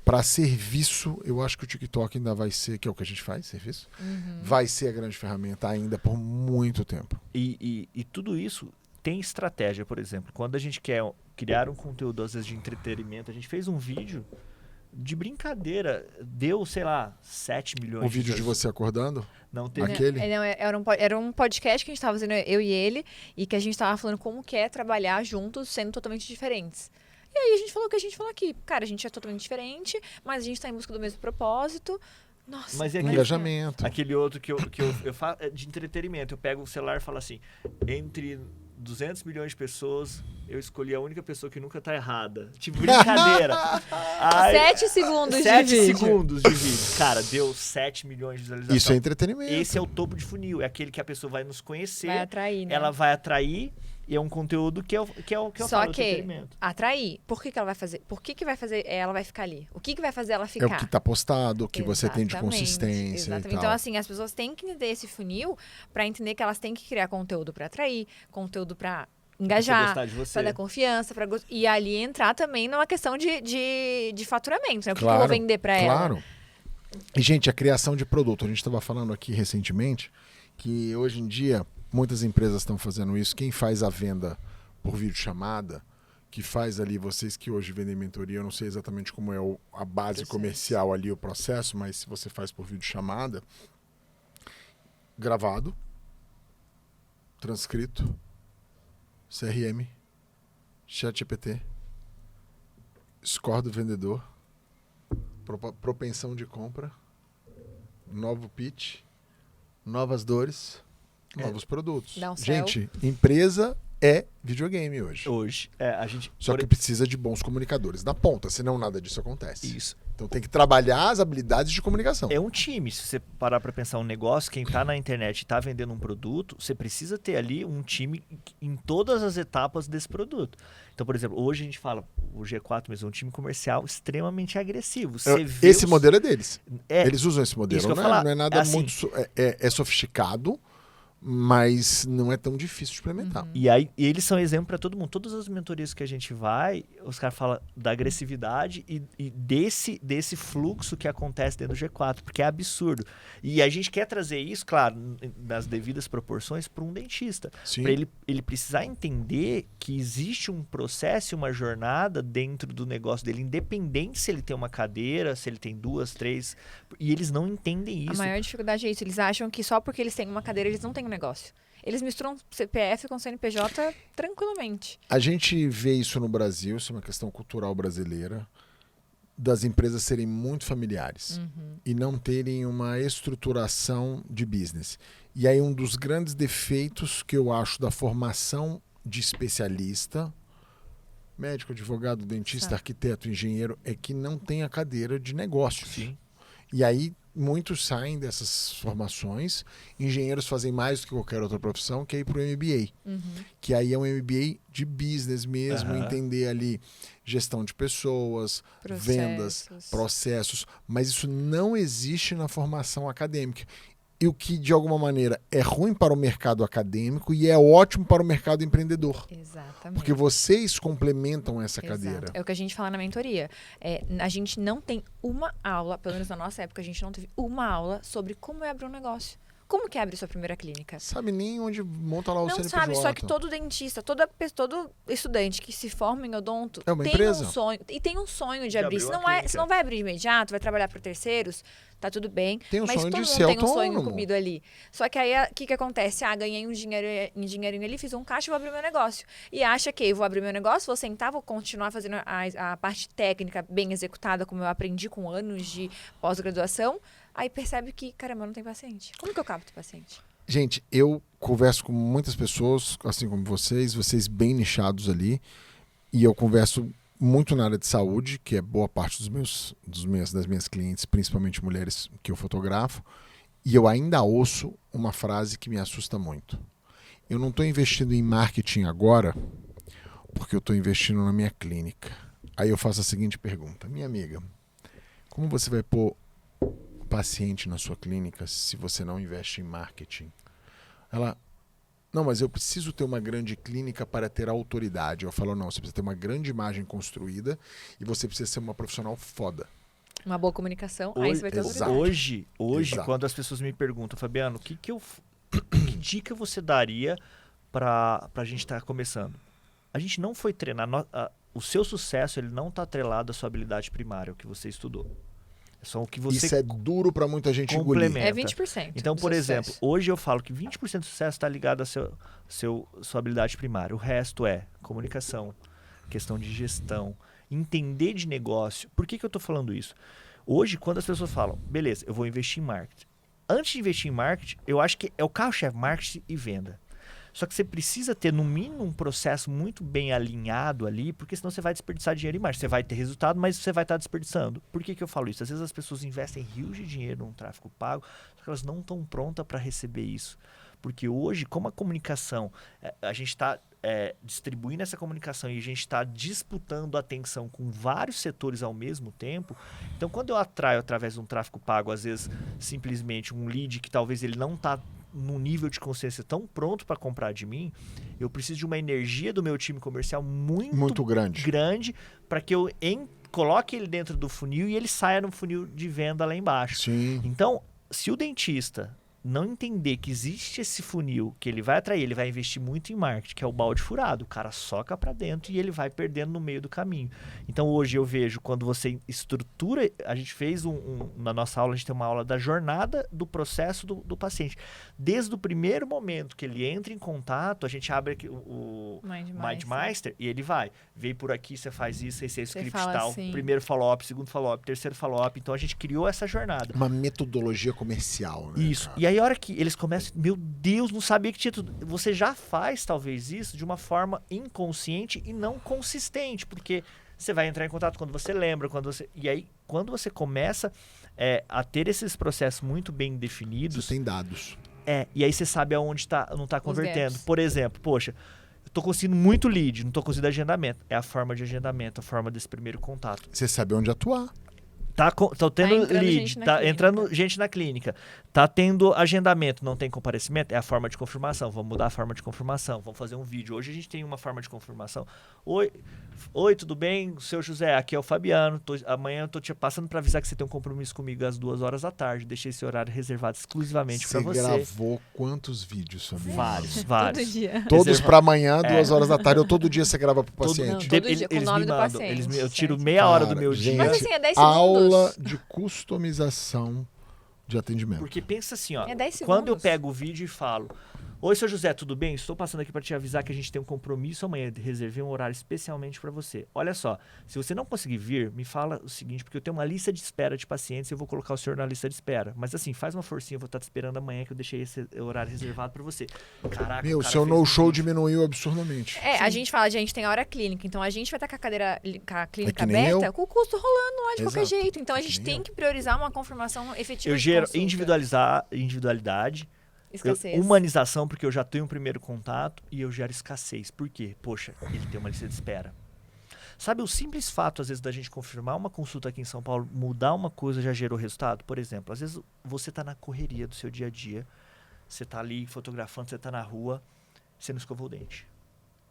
Para serviço, eu acho que o TikTok ainda vai ser, que é o que a gente faz, serviço, vai ser a grande ferramenta ainda por muito tempo. E tudo isso tem estratégia, por exemplo. Quando a gente quer criar um conteúdo, às vezes, de entretenimento, a gente fez um vídeo de brincadeira, deu, sei lá, 7 milhões O vídeo de você acordando? Não teve. Aquele? Era um podcast que a gente estava fazendo, eu e ele, e que a gente estava falando como que é trabalhar juntos, sendo totalmente diferentes. E aí a gente falou o que a gente falou aqui. Cara, a gente é totalmente diferente, mas a gente está em busca do mesmo propósito. Nossa, mas é engajamento. Aquele outro que eu faço de entretenimento. Eu pego o celular e falo assim, entre 200 milhões de pessoas, eu escolhi a única pessoa que nunca tá errada. Tipo, brincadeira. 7 segundos de 7 vídeo. segundos de vídeo. Cara, deu 7 milhões de visualizações. Isso é entretenimento. Esse é o topo de funil. É aquele que a pessoa vai nos conhecer. Vai atrair, né? Ela vai atrair. E é um conteúdo que eu Só falo, que entretenimento. atrair, por que ela vai fazer? Por que vai fazer ela vai ficar ali? O que vai fazer ela ficar? É o que está postado, o que você tem de consistência. Exatamente. E tal. Então, assim, as pessoas têm que entender esse funil para entender que elas têm que criar conteúdo para atrair, conteúdo para engajar, para dar confiança, e ali entrar também numa questão de faturamento, né? O que eu vou vender para ela? Claro. E, gente, a criação de produto. A gente estava falando aqui recentemente que hoje em dia muitas empresas estão fazendo isso. Quem faz a venda por videochamada, que faz ali, vocês que hoje vendem mentoria, eu não sei exatamente como é a base comercial ali, o processo, mas se você faz por videochamada, gravado, transcrito, CRM, ChatGPT, score do vendedor, propensão de compra, novo pitch, novas dores, novos produtos. Gente, empresa é videogame hoje. A gente... Só que precisa de bons comunicadores na ponta, senão nada disso acontece. Isso. Então tem que trabalhar as habilidades de comunicação. É um time. Se você parar para pensar um negócio, quem está na internet e está vendendo um produto, você precisa ter ali um time em todas as etapas desse produto. Então, por exemplo, hoje a gente fala, o G4 mesmo é um time comercial extremamente agressivo. Esse modelo é deles. Eles usam esse modelo. Isso Não é nada muito... É sofisticado, mas não é tão difícil de implementar. E aí eles são exemplo para todo mundo. Todas as mentorias que a gente vai, os caras falam da agressividade e desse fluxo que acontece dentro do G4, porque é absurdo. E a gente quer trazer isso, claro, nas devidas proporções, para um dentista. Para ele precisar entender que existe um processo e uma jornada dentro do negócio dele, independente se ele tem uma cadeira, se ele tem 2, 3, e eles não entendem isso. A maior dificuldade é isso. Eles acham que só porque eles têm uma cadeira, eles não têm negócio. Eles misturam CPF com CNPJ tranquilamente. A gente vê isso no Brasil, isso é uma questão cultural brasileira, das empresas serem muito familiares e não terem uma estruturação de business. E aí um dos grandes defeitos que eu acho da formação de especialista, médico, advogado, dentista, arquiteto, engenheiro, é que não tem a cadeira de negócios. Sim. E aí muitos saem dessas formações, engenheiros fazem mais do que qualquer outra profissão, que é ir para o MBA. Que aí é um MBA de business mesmo, entender ali gestão de pessoas, vendas, processos, mas isso não existe na formação acadêmica. E o que, de alguma maneira, é ruim para o mercado acadêmico e é ótimo para o mercado empreendedor. Exatamente. Porque vocês complementam essa cadeira. É o que a gente fala na mentoria. A gente não tem uma aula, pelo menos na nossa época, a gente não teve uma aula sobre como é abrir um negócio. Como que abre sua primeira clínica? Sabe nem onde monta lá o CNPJ. Não sabe, só que todo dentista, todo estudante que se forma em odonto é uma empresa. Um sonho. E tem um sonho de abrir. Se não vai abrir de imediato, vai trabalhar para terceiros, tá tudo bem. Tem um mas sonho todo de mundo ser tem autônomo. Um sonho incumbido ali. Só que aí, o que acontece? Ganhei um dinheirinho ali, fiz um caixa e vou abrir meu negócio. E acha que eu vou abrir meu negócio, vou sentar, vou continuar fazendo a parte técnica bem executada, como eu aprendi com anos de pós-graduação. Aí percebe que, caramba, não tem paciente. Como que eu capto paciente? Gente, eu converso com muitas pessoas, assim como vocês bem nichados ali, e eu converso muito na área de saúde, que é boa parte das minhas clientes, principalmente mulheres que eu fotografo, E eu ainda ouço uma frase que me assusta muito. Eu não estou investindo em marketing agora porque eu estou investindo na minha clínica. Aí eu faço a seguinte pergunta. Minha amiga, como você vai pôr paciente na sua clínica se você não investe em marketing? Ela, não, mas eu preciso ter uma grande clínica para ter autoridade. Eu falo, não, você precisa ter uma grande imagem construída e você precisa ser uma profissional foda. Uma boa comunicação, aí você vai ter autoridade. Hoje Exato. Quando as pessoas me perguntam, Fabiano, que dica você daria para a gente estar começando? A gente não foi treinar. O seu sucesso ele não está atrelado à sua habilidade primária, o que você estudou. É só o que você Isso é duro para muita gente complementa. engolir. É 20%. Então, por sucesso. exemplo, hoje eu falo que 20% do sucesso está ligado à sua habilidade primária. O resto é comunicação, questão de gestão, entender de negócio. Por que eu estou falando isso? Hoje, quando as pessoas falam, beleza, eu vou investir em marketing. Antes de investir em marketing, eu acho que é o carro-chefe, marketing e venda. Só que você precisa ter, no mínimo, um processo muito bem alinhado ali, porque senão você vai desperdiçar dinheiro em marketing. Você vai ter resultado, mas você vai estar desperdiçando. Por que eu falo isso? Às vezes as pessoas investem rios de dinheiro num tráfego pago, só que elas não estão prontas para receber isso. Porque hoje, como a comunicação, a gente está distribuindo essa comunicação e a gente está disputando a atenção com vários setores ao mesmo tempo. Então, quando eu atraio através de um tráfego pago, às vezes, simplesmente um lead que talvez ele não está num nível de consciência tão pronto para comprar de mim, eu preciso de uma energia do meu time comercial muito grande para que eu coloque ele dentro do funil e ele saia no funil de venda lá embaixo. Sim. Então, se o dentista não entender que existe esse funil, que ele vai atrair, ele vai investir muito em marketing, que é o balde furado. O cara soca para dentro e ele vai perdendo no meio do caminho. Então, hoje eu vejo, quando você estrutura, a gente fez na nossa aula, a gente tem uma aula da jornada do processo do paciente. Desde o primeiro momento que ele entra em contato, a gente abre aqui o MindMeister e ele vem por aqui, você faz isso, esse é o script tal, assim. Primeiro follow-up, segundo follow-up, terceiro follow-up. Então, a gente criou essa jornada. Uma metodologia comercial, né? Isso. Cara? E aí, a hora que eles começam, meu Deus, não sabia que tinha tudo. Você já faz, talvez, isso de uma forma inconsciente e não consistente, porque você vai entrar em contato quando você lembra, e aí, quando você começa a ter esses processos muito bem definidos... Você tem dados. E aí você sabe aonde não está convertendo. Por exemplo, poxa, eu tô conseguindo muito lead, não tô conseguindo agendamento. É a forma de agendamento, a forma desse primeiro contato. Você sabe onde atuar. Tá tendo lead, tá entrando gente na clínica, tá tendo agendamento, não tem comparecimento, é a forma de confirmação. Vamos mudar a forma de confirmação, vamos fazer um vídeo. Hoje a gente tem uma forma de confirmação. Oi, tudo bem? Seu José, aqui é o Fabiano. Amanhã eu tô te passando para avisar que você tem um compromisso comigo às 2h da tarde. Deixei esse horário reservado exclusivamente para você. Você gravou quantos vídeos, Fabiano? Vários. Todo dia. Todos para amanhã, 2h da tarde, ou todo dia você grava pro paciente? Todo dia, com o nome do paciente. Eu tiro meia hora do meu dia. Mas assim, é 10 segundos. Aula de customização de atendimento. Porque pensa assim, ó. É 10 segundos. Quando eu pego o vídeo e falo: oi, seu José, tudo bem? Estou passando aqui para te avisar que a gente tem um compromisso amanhã. Reservei um horário especialmente para você. Olha só, se você não conseguir vir, me fala o seguinte, porque eu tenho uma lista de espera de pacientes e eu vou colocar o senhor na lista de espera. Mas assim, faz uma forcinha, eu vou estar te esperando amanhã que eu deixei esse horário reservado para você. Caraca, o seu no-show diminuiu absurdamente. Sim. A gente fala, a gente tem a hora clínica, então a gente vai estar com a clínica aberta, com o custo rolando lá de qualquer jeito. Então a gente tem que priorizar uma confirmação efetiva. Eu gero individualidade. Humanização, porque eu já tenho um primeiro contato, e eu gero escassez. Por quê? Poxa, ele tem uma lista de espera. Sabe, o simples fato, às vezes, da gente confirmar uma consulta aqui em São Paulo, mudar uma coisa já gerou resultado? Por exemplo, às vezes você está na correria do seu dia a dia, você está ali fotografando, você está na rua, você não escovou o dente.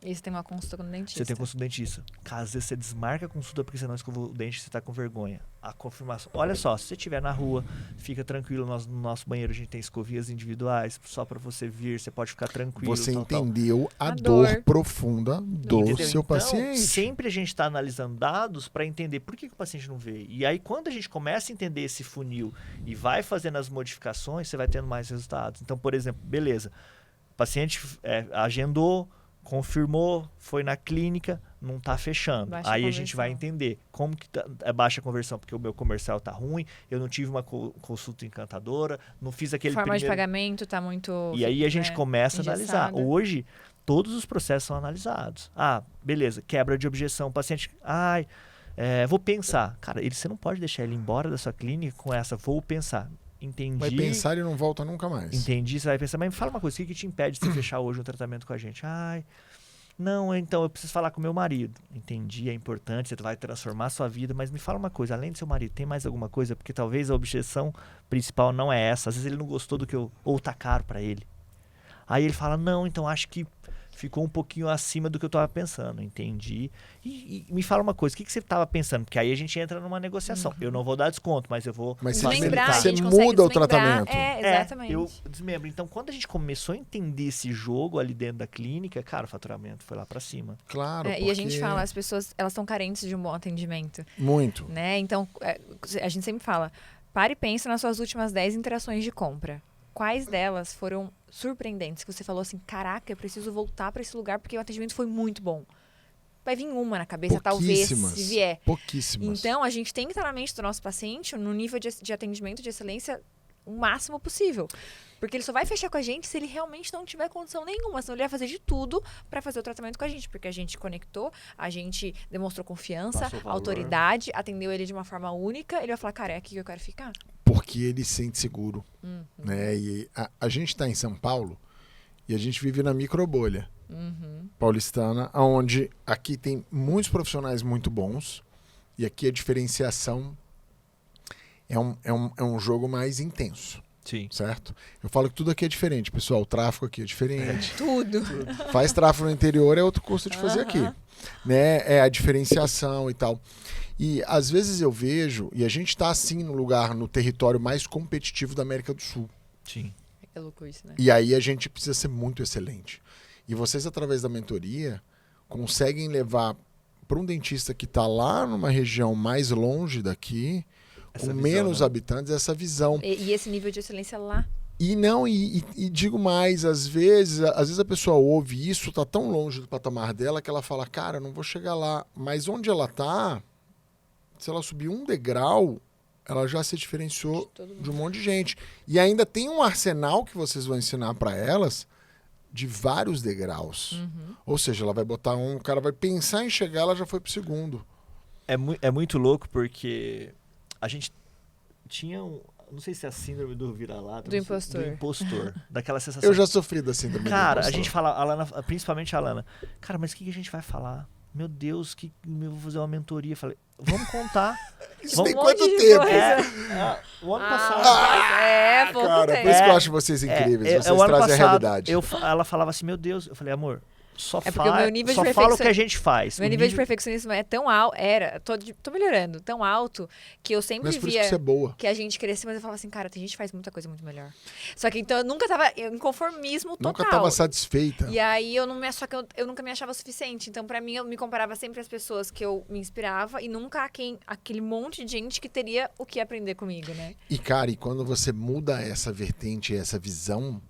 E você tem uma consulta com o dentista. Você tem consulta com o dentista. Às vezes você desmarca a consulta porque você não escovou o dente, você está com vergonha. A confirmação. Olha só, se você estiver na rua, fica tranquilo. No nosso banheiro a gente tem escovias individuais, só para você vir, você pode ficar tranquilo. Você entendeu a dor profunda do seu paciente. Sempre a gente está analisando dados para entender por que o paciente não veio. E aí, quando a gente começa a entender esse funil e vai fazendo as modificações, você vai tendo mais resultados. Então, por exemplo, beleza, o paciente agendou, confirmou, foi na clínica, não está fechando. Aí a gente vai entender como que é baixa conversão, porque o meu comercial está ruim, eu não tive uma consulta encantadora, não fiz aquele forma de pagamento está muito... E aí a gente começa a analisar. Hoje, todos os processos são analisados. Beleza, quebra de objeção, o paciente... vou pensar. Cara, você não pode deixar ele embora da sua clínica com essa, vou pensar. entendi. Vai pensar e não volta nunca mais. Entendi, você vai pensar, mas me fala uma coisa, o que te impede de você fechar hoje um tratamento com a gente? Ai, não, então eu preciso falar com meu marido. Entendi, é importante, você vai transformar a sua vida, mas me fala uma coisa, além do seu marido, tem mais alguma coisa? Porque talvez a objeção principal não é essa. Às vezes ele não gostou do que eu... Ou tá caro pra ele. Aí ele fala, não, então acho que ficou um pouquinho acima do que eu estava pensando, entendi. E me fala uma coisa, o que você estava pensando? Porque aí a gente entra numa negociação. Eu não vou dar desconto, mas eu vou... Mas você muda o tratamento. Exatamente. Eu desmembro. Então, quando a gente começou a entender esse jogo ali dentro da clínica, cara, o faturamento foi lá para cima. Claro, E a gente fala, as pessoas, elas estão carentes de um bom atendimento. Muito. Né? Então, a gente sempre fala, pare e pensa nas suas últimas 10 interações de compra. Quais delas foram surpreendentes? Que você falou assim, caraca, eu preciso voltar para esse lugar porque o atendimento foi muito bom. Vai vir uma na cabeça, talvez, se vier. Pouquíssimas. Então, a gente tem que estar na mente do nosso paciente no nível de atendimento, de excelência, o máximo possível. Porque ele só vai fechar com a gente se ele realmente não tiver condição nenhuma. Senão ele vai fazer de tudo para fazer o tratamento com a gente. Porque a gente conectou, a gente demonstrou confiança, autoridade, atendeu ele de uma forma única. Ele vai falar, cara, é aqui que eu quero ficar. Porque ele se sente seguro. Né? E a gente está em São Paulo e a gente vive na microbolha paulistana, onde aqui tem muitos profissionais muito bons e aqui a diferenciação é um jogo mais intenso. Sim. Certo? Eu falo que tudo aqui é diferente, pessoal. O tráfego aqui é diferente. Tudo. Faz tráfego no interior é outro custo de fazer aqui. Né? É a diferenciação e tal. E às vezes eu vejo, e a gente está assim no território mais competitivo da América do Sul. Sim. É louco isso, né? E aí a gente precisa ser muito excelente. E vocês, através da mentoria, conseguem levar para um dentista que está lá numa região mais longe daqui, com menos habitantes, essa visão. E esse nível de excelência lá. E digo mais, às vezes a pessoa ouve isso, tá tão longe do patamar dela que ela fala, cara, não vou chegar lá. Mas onde ela tá, se ela subir um degrau, ela já se diferenciou de um monte de gente. E ainda tem um arsenal que vocês vão ensinar para elas de vários degraus. Ou seja, ela vai botar o cara vai pensar em chegar, ela já foi pro segundo. É muito louco porque a gente tinha não sei se é a síndrome do vira-lata. Do impostor. Do impostor. Daquela sensação. Eu já sofri da síndrome do impostor. Cara, a gente fala, a Alana, principalmente a Alana, cara, mas o que a gente vai falar? Meu Deus, eu vou fazer uma mentoria. Falei, vamos contar. Isso tem quanto tempo? O ano passado. Pouco cara, tempo. por isso que eu acho vocês incríveis. Vocês trazem a realidade. Ela falava assim, meu Deus. Eu falei, amor, só porque o meu nível de fala o que a gente faz. Meu nível de perfeccionismo é tão alto, tô melhorando, tão alto, que eu sempre via que, boa. que a gente crescia, mas eu falava assim, cara, tem gente que faz muita coisa muito melhor. Só que então eu nunca tava em conformismo total. Nunca tava satisfeita. E aí eu nunca me achava suficiente. Então pra mim eu me comparava sempre às pessoas que eu me inspirava e nunca aquele monte de gente que teria o que aprender comigo, né? E cara, quando você muda essa vertente, essa visão,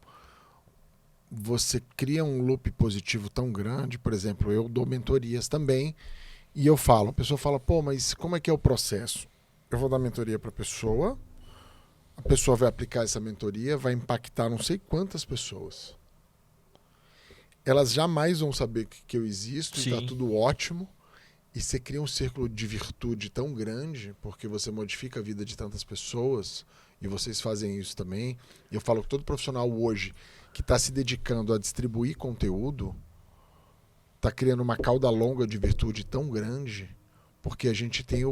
você cria um loop positivo tão grande. Por exemplo, eu dou mentorias também e eu falo, a pessoa fala, pô, mas como é que é o processo? Eu vou dar mentoria para a pessoa vai aplicar essa mentoria, vai impactar não sei quantas pessoas. Elas jamais vão saber que eu existo. Sim. E tá tudo ótimo. E você cria um círculo de virtude tão grande, porque você modifica a vida de tantas pessoas, e vocês fazem isso também. E eu falo que todo profissional hoje que está se dedicando a distribuir conteúdo está criando uma cauda longa de virtude tão grande, porque a gente tem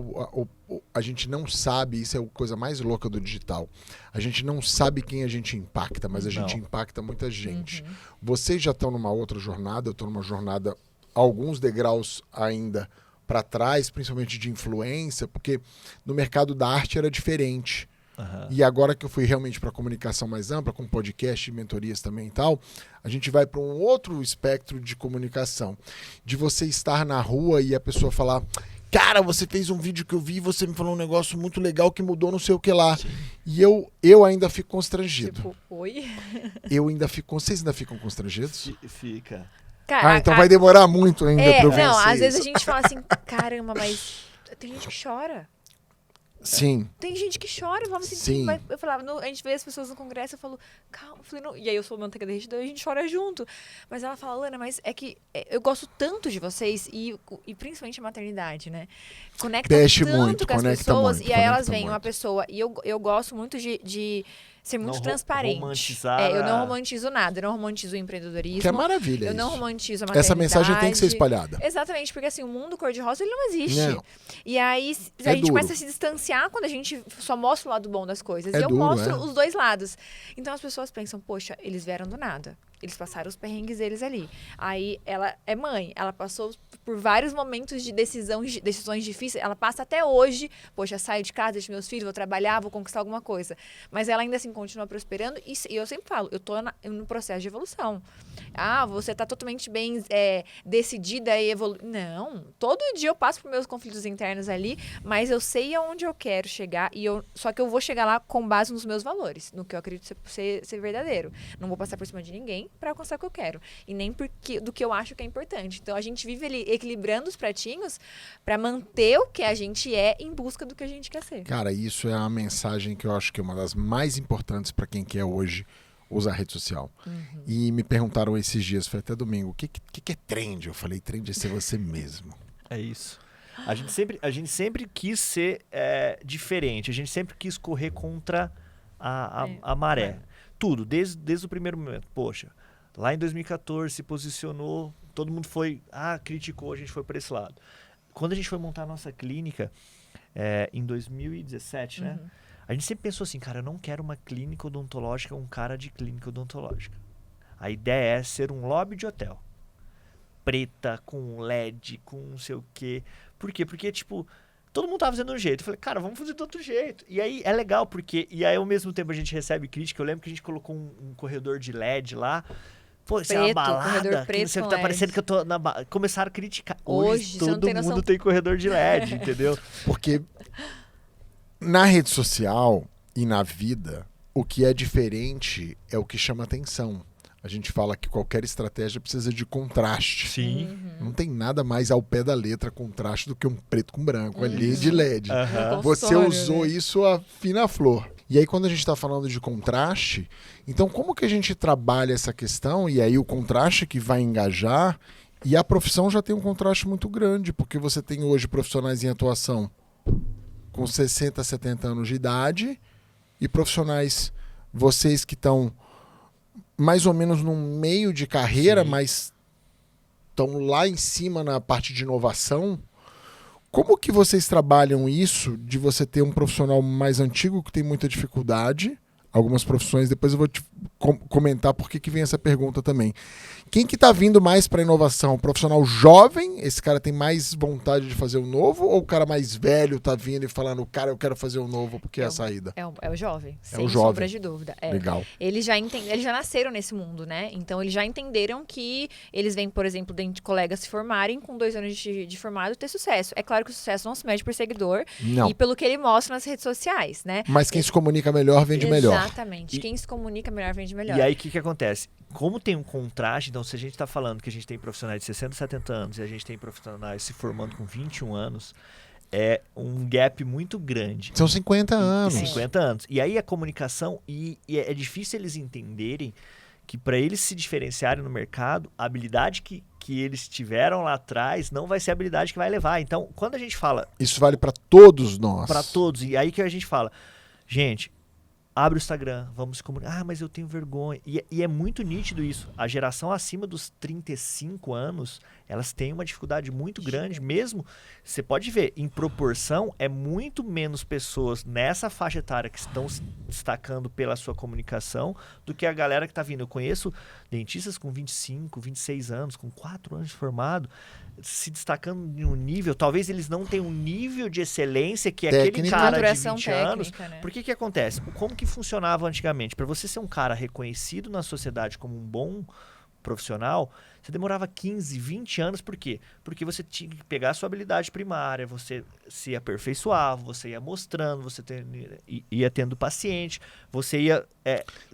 a gente não sabe, isso é a coisa mais louca do digital, a gente não sabe quem a gente impacta, mas a gente impacta muita gente. Vocês já estão numa outra jornada, eu estou numa jornada alguns degraus ainda para trás, principalmente de influência, porque no mercado da arte era diferente. E agora que eu fui realmente para a comunicação mais ampla, com podcast e mentorias também e tal, a gente vai para um outro espectro de comunicação. De você estar na rua e a pessoa falar, cara, você fez um vídeo que eu vi e você me falou um negócio muito legal que mudou não sei o que lá. Sim. E eu ainda fico constrangido. Tipo, oi? Vocês ainda ficam constrangidos? Fica. Cara, então vai demorar muito ainda pra eu vencer. Não, às vezes a gente fala assim, caramba, mas tem gente que chora. Sim. Tem gente que chora, eu falava assim, Sim. mas eu falava, a gente vê as pessoas no congresso, eu falo, calma, eu falei, não. E aí eu sou manteiga derretida, a gente chora junto. Mas ela fala, Lana, mas é que eu gosto tanto de vocês e principalmente a maternidade, né? Conecta Mexe tanto muito, com as conecta pessoas muito, e aí elas conecta veem muito. uma pessoa, e eu gosto muito de ser muito Não transparente. romantizar Eu não a- romantizo nada, eu não romantizo o empreendedorismo. Que é maravilha Eu não isso. romantizo a maternidade. Essa mensagem tem que ser espalhada. Exatamente, porque assim, o mundo cor-de-rosa, ele não existe. Não. E aí, É a gente duro. começa a se distanciar quando a gente só mostra o lado bom das coisas. É E eu duro, mostro é. os dois lados. Então as pessoas pensam, poxa, eles vieram do nada. Eles passaram os perrengues deles ali. Aí ela é mãe, ela passou por vários momentos de decisões difíceis. Ela passa até hoje, poxa, saio de casa, deixo meus filhos, vou trabalhar, vou conquistar alguma coisa. Mas ela ainda assim continua prosperando. E eu sempre falo, eu tô no processo de evolução. Ah, você tá totalmente bem decidida e evoluir. Não, todo dia eu passo por meus conflitos internos ali, mas eu sei aonde eu quero chegar. Só que eu vou chegar lá com base nos meus valores, no que eu acredito ser verdadeiro. Não vou passar por cima de ninguém para alcançar o que eu quero. E nem do que eu acho que é importante. Então a gente vive ali equilibrando os pratinhos para manter o que a gente é em busca do que a gente quer ser. Cara, isso é a mensagem que eu acho que é uma das mais importantes para quem quer hoje usar rede social. E me perguntaram esses dias, foi até domingo, o que é trend? Eu falei, trend é ser você mesmo. É isso. A gente sempre quis ser diferente, a gente sempre quis correr contra a maré. Tudo, desde o primeiro momento. Poxa, lá em 2014 se posicionou, todo mundo criticou, a gente foi para esse lado. Quando a gente foi montar a nossa clínica, em 2017, né? A gente sempre pensou assim, cara, eu não quero uma clínica odontológica, um cara de clínica odontológica. A ideia é ser um lobby de hotel. Preta, com LED, com não sei o quê. Por quê? Porque, tipo, todo mundo tava fazendo de um jeito. Eu falei, cara, vamos fazer de outro jeito. E aí é legal, porque... E aí, ao mesmo tempo, a gente recebe crítica. Eu lembro que a gente colocou um corredor de LED lá. Pô, isso é uma balada. Corredor Que não sei o que, tá preto parecendo que eu tô na balada. Começaram a criticar. Hoje você não todo tem mundo noção. tem corredor de LED, entendeu? Porque na rede social e na vida, o que é diferente é o que chama atenção. A gente fala que qualquer estratégia precisa de contraste. Sim. Não tem nada mais ao pé da letra contraste do que um preto com branco ali de LED. Aham. Você usou isso a fina flor. E aí, quando a gente está falando de contraste, então como que a gente trabalha essa questão? E aí o contraste que vai engajar, e a profissão já tem um contraste muito grande, porque você tem hoje profissionais em atuação com 60, 70 anos de idade, e profissionais, vocês que estão mais ou menos no meio de carreira, Sim. mas estão lá em cima na parte de inovação. Como que vocês trabalham isso de você ter um profissional mais antigo que tem muita dificuldade? Algumas profissões, depois eu vou te comentar por que vem essa pergunta também. Quem que tá vindo mais para inovação? O profissional jovem, esse cara tem mais vontade de fazer o novo, ou o cara mais velho tá vindo e falando, cara, eu quero fazer o novo porque é a saída? É o jovem, sem o jovem. sombra de dúvida. Legal. Eles já nasceram nesse mundo, né? Então eles já entenderam que eles vêm, por exemplo, de colegas se formarem com 2 anos de formado ter sucesso. É claro que o sucesso não se mede por seguidor Não. e pelo que ele mostra nas redes sociais, né? Mas quem se comunica melhor vende melhor. Exatamente. Quem se comunica melhor vende melhor. E aí, o que acontece? Como tem um contraste, então, se a gente está falando que a gente tem profissionais de 60, 70 anos e a gente tem profissionais se formando com 21 anos, é um gap muito grande. São 50 anos. 50 anos. E aí a comunicação, e é difícil eles entenderem que para eles se diferenciarem no mercado, a habilidade que eles tiveram lá atrás não vai ser a habilidade que vai levar. Então, quando a gente fala... Isso vale para todos nós. Para todos. E aí que a gente fala, gente... Abre o Instagram, vamos se comunicar. Ah, mas eu tenho vergonha. E é muito nítido isso. A geração acima dos 35 anos, elas têm uma dificuldade muito grande. Mesmo, você pode ver, em proporção, é muito menos pessoas nessa faixa etária que estão se destacando pela sua comunicação do que a galera que está vindo. Eu conheço dentistas com 25, 26 anos, com 4 anos de formado, se destacando em um nível, talvez eles não tenham um nível de excelência que aquele cara de 20 anos. Né? Por que acontece? Como que funcionava antigamente? Para você ser um cara reconhecido na sociedade como um bom profissional, você demorava 15, 20 anos. Por quê? Porque você tinha que pegar a sua habilidade primária, você se aperfeiçoava, você ia mostrando, você ia tendo paciente, você ia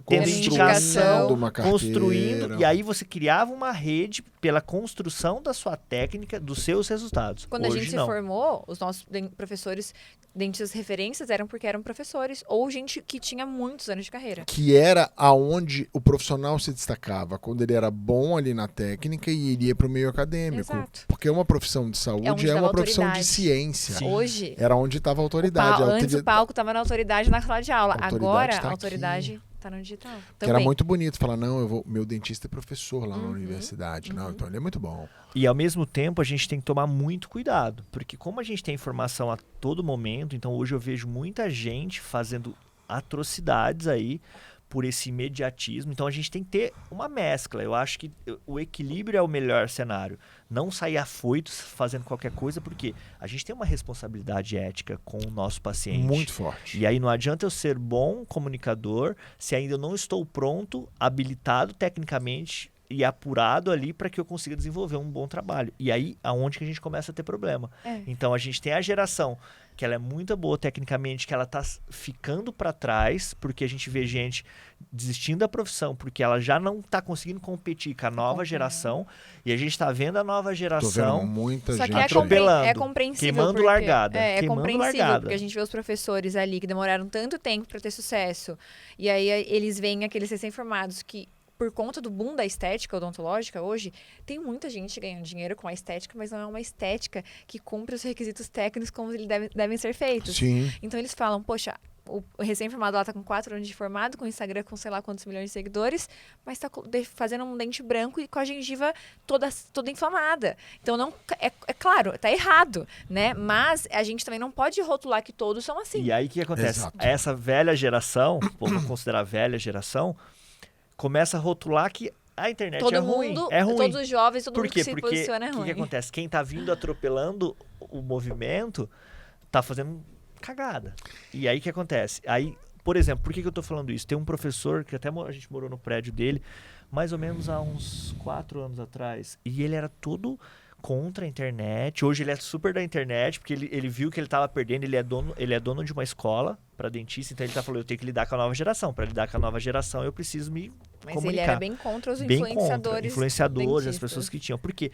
tendo indicação, construindo, e aí você criava uma rede pela construção da sua técnica, dos seus resultados. Quando Hoje, a gente se formou, os nossos professores dentistas referências eram porque eram professores ou gente que tinha muitos anos de carreira. Que era aonde o profissional se destacava, quando ele era bom ali na técnica e iria para o meio acadêmico. Exato. Porque uma profissão de saúde é uma profissão de ciência. Sim. Hoje, Era onde estava a autoridade. antes o palco estava na autoridade na sala de aula. Agora tá a autoridade está no digital. Que era muito bonito falar, não, meu dentista é professor lá na universidade. Não, então ele é muito bom. E ao mesmo tempo a gente tem que tomar muito cuidado, porque como a gente tem informação a todo momento, então hoje eu vejo muita gente fazendo atrocidades aí por esse imediatismo, então a gente tem que ter uma mescla. Eu acho que o equilíbrio é o melhor cenário. Não sair afoitos fazendo qualquer coisa, porque a gente tem uma responsabilidade ética com o nosso paciente. Muito forte. E aí não adianta eu ser bom comunicador se ainda eu não estou pronto, habilitado tecnicamente e apurado ali para que eu consiga desenvolver um bom trabalho. E aí aonde que a gente começa a ter problema. Então a gente tem a geração que ela é muito boa tecnicamente, que ela está ficando para trás, porque a gente vê gente desistindo da profissão, porque ela já não está conseguindo competir com a nova geração, e a gente está vendo a nova geração Tô vendo muita gente atropelando, é compreensível queimando largada. É queimando compreensível, largada. porque a gente vê os professores ali que demoraram tanto tempo para ter sucesso, e aí eles veem aqueles recém-formados que, por conta do boom da estética odontológica hoje, tem muita gente ganhando dinheiro com a estética, mas não é uma estética que cumpre os requisitos técnicos como eles devem ser feitos. Sim. Então eles falam, poxa, o recém-formado lá tá com 4 anos de formado, com Instagram com sei lá quantos milhões de seguidores, mas tá fazendo um dente branco e com a gengiva toda inflamada. Então não é claro, tá errado, né? Mas a gente também não pode rotular que todos são assim. E aí o que acontece? Exato. Essa velha geração, vamos considerar velha geração, começa a rotular que a internet Todo é mundo, ruim. É ruim. todos os jovens, todo Por mundo quê? que se Porque posiciona é o que ruim. acontece? Quem tá vindo atropelando o movimento tá fazendo cagada. E aí o que acontece? Aí, por exemplo, por que eu tô falando isso? Tem um professor que até a gente morou no prédio dele, mais ou menos há uns 4 anos atrás, e ele era todo contra a internet. Hoje ele é super da internet, porque ele viu que ele estava perdendo, ele é dono de uma escola para dentista, então ele falando, eu tenho que lidar com a nova geração. Para lidar com a nova geração, eu preciso me Mas comunicar. ele era bem contra os Bem influenciadores. Influenciadores, as dentistas. pessoas que tinham. Porque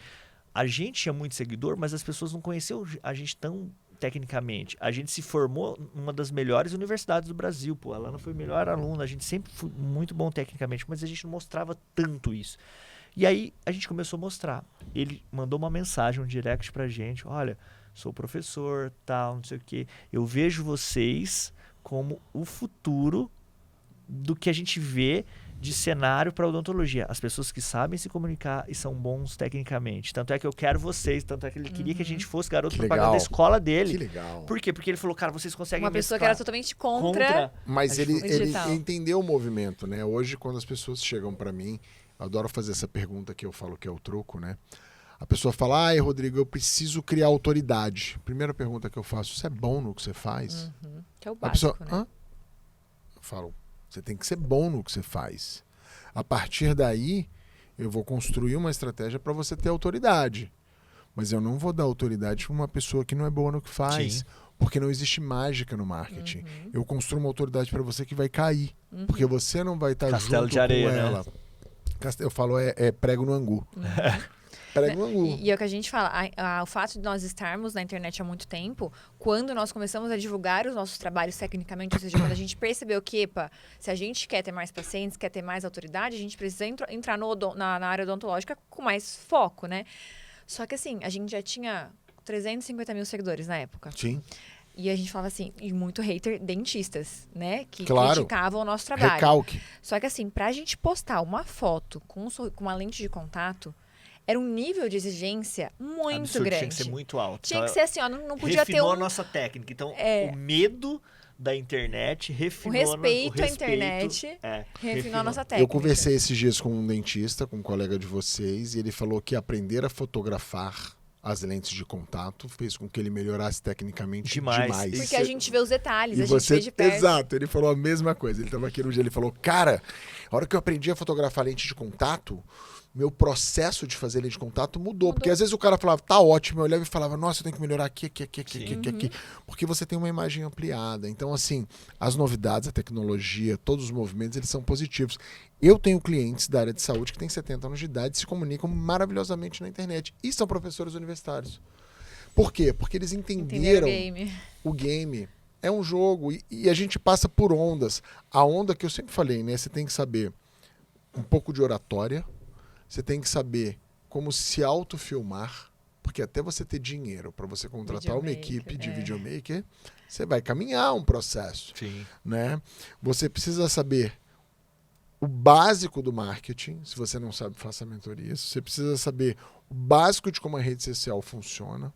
a gente tinha muito seguidor, mas as pessoas não conheciam a gente tão tecnicamente. A gente se formou numa das melhores universidades do Brasil, pô. A Lana foi a melhor aluna, a gente sempre foi muito bom tecnicamente, mas a gente não mostrava tanto isso. E aí a gente começou a mostrar. Ele mandou uma mensagem, um direct pra gente. Olha, sou professor, tal, não sei o quê. Eu vejo vocês como o futuro do que a gente vê de cenário para odontologia. As pessoas que sabem se comunicar e são bons tecnicamente. Tanto é que eu quero vocês, tanto é que ele queria que a gente fosse garoto propaganda da escola dele. Que legal. Por quê? Porque ele falou, cara, vocês conseguem Uma pessoa que era totalmente contra. Mas ele digital. entendeu o movimento, né? Hoje, quando as pessoas chegam para mim, eu adoro fazer essa pergunta que eu falo que é o troco, né? A pessoa fala, ai, Rodrigo, eu preciso criar autoridade. Primeira pergunta que eu faço, você é bom no que você faz? Que é o A básico, pessoa, né? hã? Eu falo, você tem que ser bom no que você faz. A partir daí, eu vou construir uma estratégia para você ter autoridade. Mas eu não vou dar autoridade para uma pessoa que não é boa no que faz. Sim. Porque não existe mágica no marketing. Eu construo uma autoridade para você que vai cair. Porque você não vai estar Castelo junto de areia, com né? ela. Eu falo, é prego no angu. Prego no angu. E é o que a gente fala, o fato de nós estarmos na internet há muito tempo, quando nós começamos a divulgar os nossos trabalhos tecnicamente, ou seja, quando a gente percebeu que, epa, se a gente quer ter mais pacientes, quer ter mais autoridade, a gente precisa entrar na área odontológica com mais foco, né? Só que assim, a gente já tinha 350 mil seguidores na época. Sim. E a gente falava assim, e muito hater dentistas, né? Que Claro. criticavam o nosso trabalho. Recalque. Só que assim, pra gente postar uma foto com uma lente de contato, era um nível de exigência muito Absurdo, grande. tinha que ser muito alto. Tinha Então, que ser assim, ó, não podia refinou ter a nossa técnica. Então, É. o medo da internet refinou o respeito à internet, É, refinou a nossa técnica. Eu conversei esses dias com um dentista, com um colega de vocês, e ele falou que aprender a fotografar as lentes de contato fez com que ele melhorasse tecnicamente Demais. demais. Porque a gente vê os detalhes, E a gente você, vê de perto. exato, ele falou a mesma coisa. Ele estava aqui no dia, ele falou, cara, a hora que eu aprendi a fotografar lente de contato, meu processo de fazer lente de contato mudou. Porque às vezes o cara falava, tá ótimo, eu olhava e falava, nossa, eu tenho que melhorar aqui. Porque você tem uma imagem ampliada. Então, assim, as novidades, a tecnologia, todos os movimentos, eles são positivos. Eu tenho clientes da área de saúde que têm 70 anos de idade e se comunicam maravilhosamente na internet. E são professores universitários. Por quê? Porque eles entenderam o game. É um jogo e a gente passa por ondas. A onda que eu sempre falei, né? Você tem que saber um pouco de oratória, você tem que saber como se autofilmar, porque até você ter dinheiro para você contratar uma equipe de videomaker, você vai caminhar um processo. Sim. Né? Você precisa saber o básico do marketing. Se você não sabe, faça mentoria. Você precisa saber o básico de como a rede social funciona.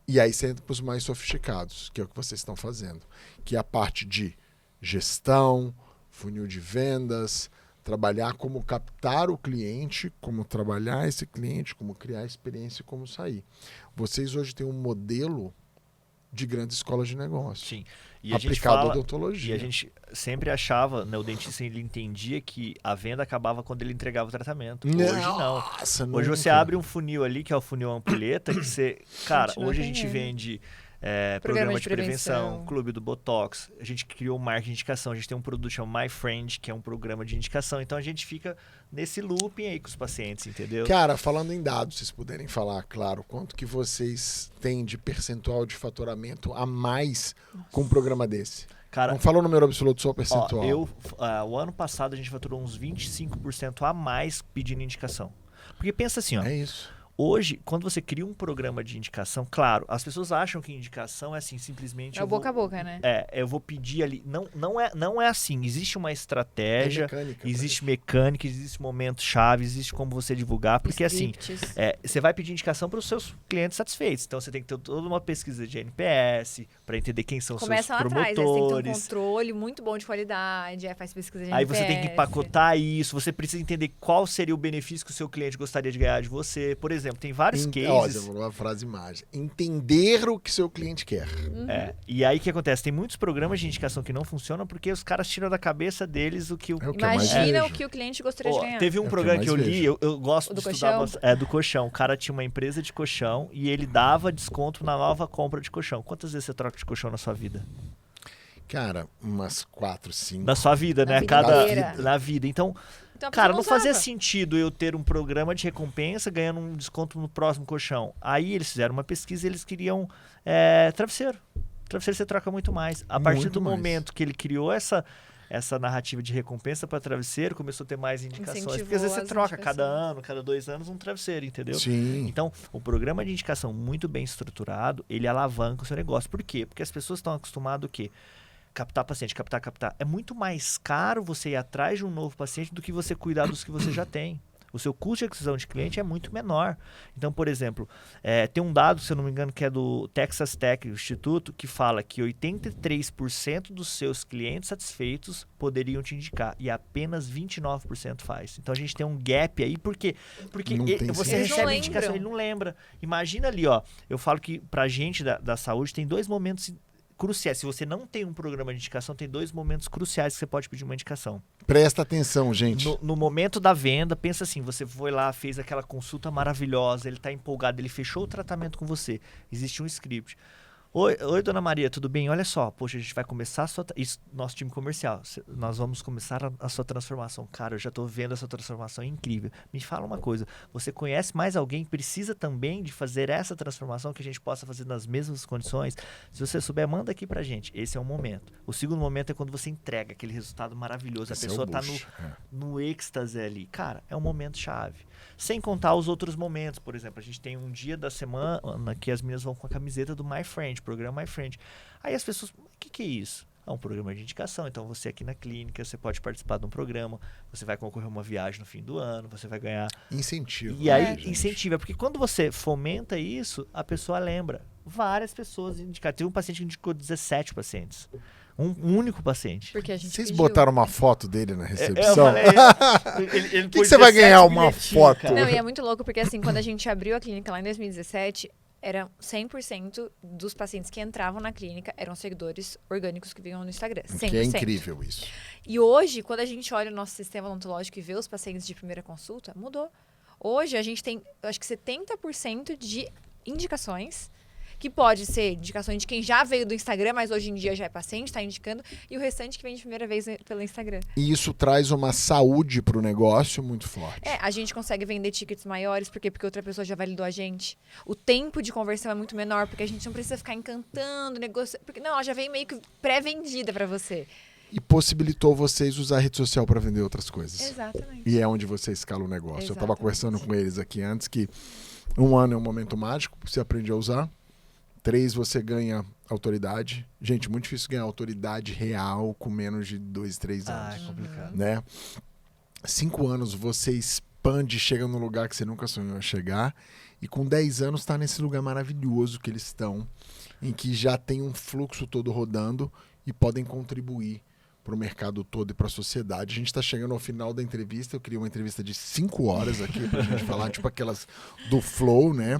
E aí você entra para os mais sofisticados, que é o que vocês estão fazendo, que é a parte de gestão, funil de vendas, trabalhar como captar o cliente, como trabalhar esse cliente, como criar experiência e como sair. Vocês hoje têm um modelo de grandes escolas de negócio. Sim. E aplicado à odontologia. E a gente sempre achava, né, o dentista ele entendia que a venda acabava quando ele entregava o tratamento. Hoje não. Hoje você abre um funil ali, que é o funil ampulheta, que você... Cara, hoje a gente vende programa de prevenção, clube do Botox. A gente criou um marketing de indicação. A gente tem um produto chamado My Friend, que é um programa de indicação. Então a gente fica nesse looping aí com os pacientes, entendeu? Cara, falando em dados, vocês puderem falar, claro, quanto que vocês têm de percentual de faturamento a mais com um programa desse? Cara, não fala o número absoluto, só o percentual. O ano passado a gente faturou uns 25% a mais pedindo indicação. Porque pensa assim, ó. É isso. Hoje, quando você cria um programa de indicação, claro, as pessoas acham que indicação é assim, simplesmente... É o boca a boca, né? Eu vou pedir ali. Não é assim. Existe uma estratégia, existe mecânica, existe momento-chave, existe como você divulgar. Porque Scripts. assim, você vai pedir indicação para os seus clientes satisfeitos. Então, você tem que ter toda uma pesquisa de NPS para entender quem são os seus promotores. Atrás, você tem que ter um controle muito bom de qualidade, faz pesquisa de NPS. Aí você tem que empacotar isso, você precisa entender qual seria o benefício que o seu cliente gostaria de ganhar de você. Por exemplo, tem vários cases... Olha, uma frase mágica. Entender o que seu cliente quer. E aí o que acontece? Tem muitos programas de indicação que não funcionam porque os caras tiram da cabeça deles o que o... Imagina o que o cliente gostaria de ganhar. Teve um programa que eu li, eu gosto de estudar... do colchão. O cara tinha uma empresa de colchão e ele dava desconto na nova compra de colchão. Quantas vezes você troca de colchão na sua vida? Cara, umas 4, 5. Na sua vida, né? Na vida. Então cara, não fazia sentido eu ter um programa de recompensa ganhando um desconto no próximo colchão. Aí eles fizeram uma pesquisa e eles queriam travesseiro. Travesseiro você troca muito mais. A partir do momento que ele criou essa narrativa de recompensa para travesseiro, começou a ter mais indicações. Porque às vezes você troca cada ano, cada 2 anos um travesseiro, entendeu? Sim. Então, o programa de indicação muito bem estruturado, ele alavanca o seu negócio. Por quê? Porque as pessoas estão acostumadas o quê? Captar paciente, captar. É muito mais caro você ir atrás de um novo paciente do que você cuidar dos que você já tem. O seu custo de aquisição de cliente é muito menor. Então, por exemplo, tem um dado, se eu não me engano, que é do Texas Tech, o Instituto, que fala que 83% dos seus clientes satisfeitos poderiam te indicar e apenas 29% faz. Então, a gente tem um gap aí, porque você recebe a indicação, ele não lembra. Imagina ali, ó, eu falo que pra gente da saúde tem 2 momentos cruciais. Se você não tem um programa de indicação, tem 2 momentos cruciais que você pode pedir uma indicação. Presta atenção, gente. No momento da venda, pensa assim, você foi lá, fez aquela consulta maravilhosa, ele está empolgado, ele fechou o tratamento com você. Existe um script. Oi, dona Maria, tudo bem? Olha só, poxa, a gente vai começar a sua... Isso, nosso time comercial, nós vamos começar a sua transformação. Cara, eu já estou vendo essa transformação, é incrível. Me fala uma coisa, você conhece mais alguém que precisa também de fazer essa transformação que a gente possa fazer nas mesmas condições? Se você souber, manda aqui pra gente. Esse é um momento. O segundo momento é quando você entrega aqui aquele resultado maravilhoso. A pessoa está no êxtase ali. Cara, é um momento chave. Sem contar os outros momentos. Por exemplo, a gente tem um dia da semana que as meninas vão com a camiseta do My Friend, programa My Friend. Aí as pessoas, o que é isso? É um programa de indicação. Então você aqui na clínica, você pode participar de um programa, você vai concorrer a uma viagem no fim do ano, você vai ganhar... Incentivo. E aí, incentiva. Porque quando você fomenta isso, a pessoa lembra. Várias pessoas indicaram. Teve um paciente que indicou 17 pacientes. Um único paciente. Vocês botaram uma foto dele na recepção? Ele que você vai ganhar uma foto? Cara. Não, e é muito louco, porque assim, quando a gente abriu a clínica lá em 2017, era 100% dos pacientes que entravam na clínica eram seguidores orgânicos que vinham no Instagram. 100%. Que é incrível isso. E hoje, quando a gente olha o nosso sistema odontológico e vê os pacientes de primeira consulta, mudou. Hoje, a gente tem, acho que 70% de indicações que pode ser indicações de quem já veio do Instagram, mas hoje em dia já é paciente, está indicando, e o restante que vem de primeira vez pelo Instagram. E isso traz uma saúde para o negócio muito forte. A gente consegue vender tickets maiores, porque outra pessoa já validou a gente. O tempo de conversão é muito menor, porque a gente não precisa ficar encantando, negociando, porque não, ela já vem meio que pré-vendida para você. E possibilitou vocês usar a rede social para vender outras coisas. Exatamente. E é onde você escala o negócio. Exatamente. Eu estava conversando com eles aqui antes que 1 ano é um momento mágico, você aprende a usar. 3, você ganha autoridade. Gente, muito difícil ganhar autoridade real com menos de 2, 3 anos. É complicado. Né? 5 anos você expande, chega num lugar que você nunca sonhou chegar. E com 10 anos está nesse lugar maravilhoso que eles estão, em que já tem um fluxo todo rodando e podem contribuir para o mercado todo e para a sociedade. A gente está chegando ao final da entrevista. Eu queria uma entrevista de 5 horas aqui para a gente falar, tipo aquelas do Flow, né?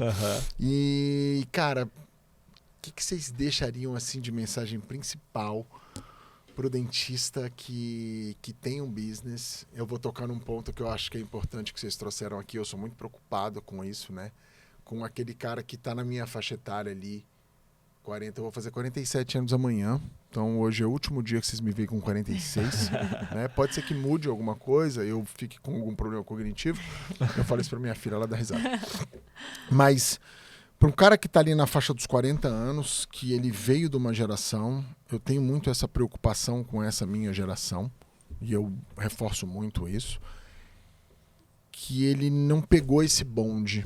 E, cara, o que vocês deixariam assim de mensagem principal para o dentista que tem um business? Eu vou tocar num ponto que eu acho que é importante que vocês trouxeram aqui. Eu sou muito preocupado com isso, né? Com aquele cara que está na minha faixa etária ali, 40, eu vou fazer 47 anos amanhã. Então hoje é o último dia que vocês me veem com 46. Né? Pode ser que mude alguma coisa, eu fique com algum problema cognitivo. Eu falo isso pra minha filha, ela dá risada. Mas para um cara que tá ali na faixa dos 40 anos, que ele veio de uma geração, eu tenho muito essa preocupação com essa minha geração, e eu reforço muito isso, que ele não pegou esse bonde.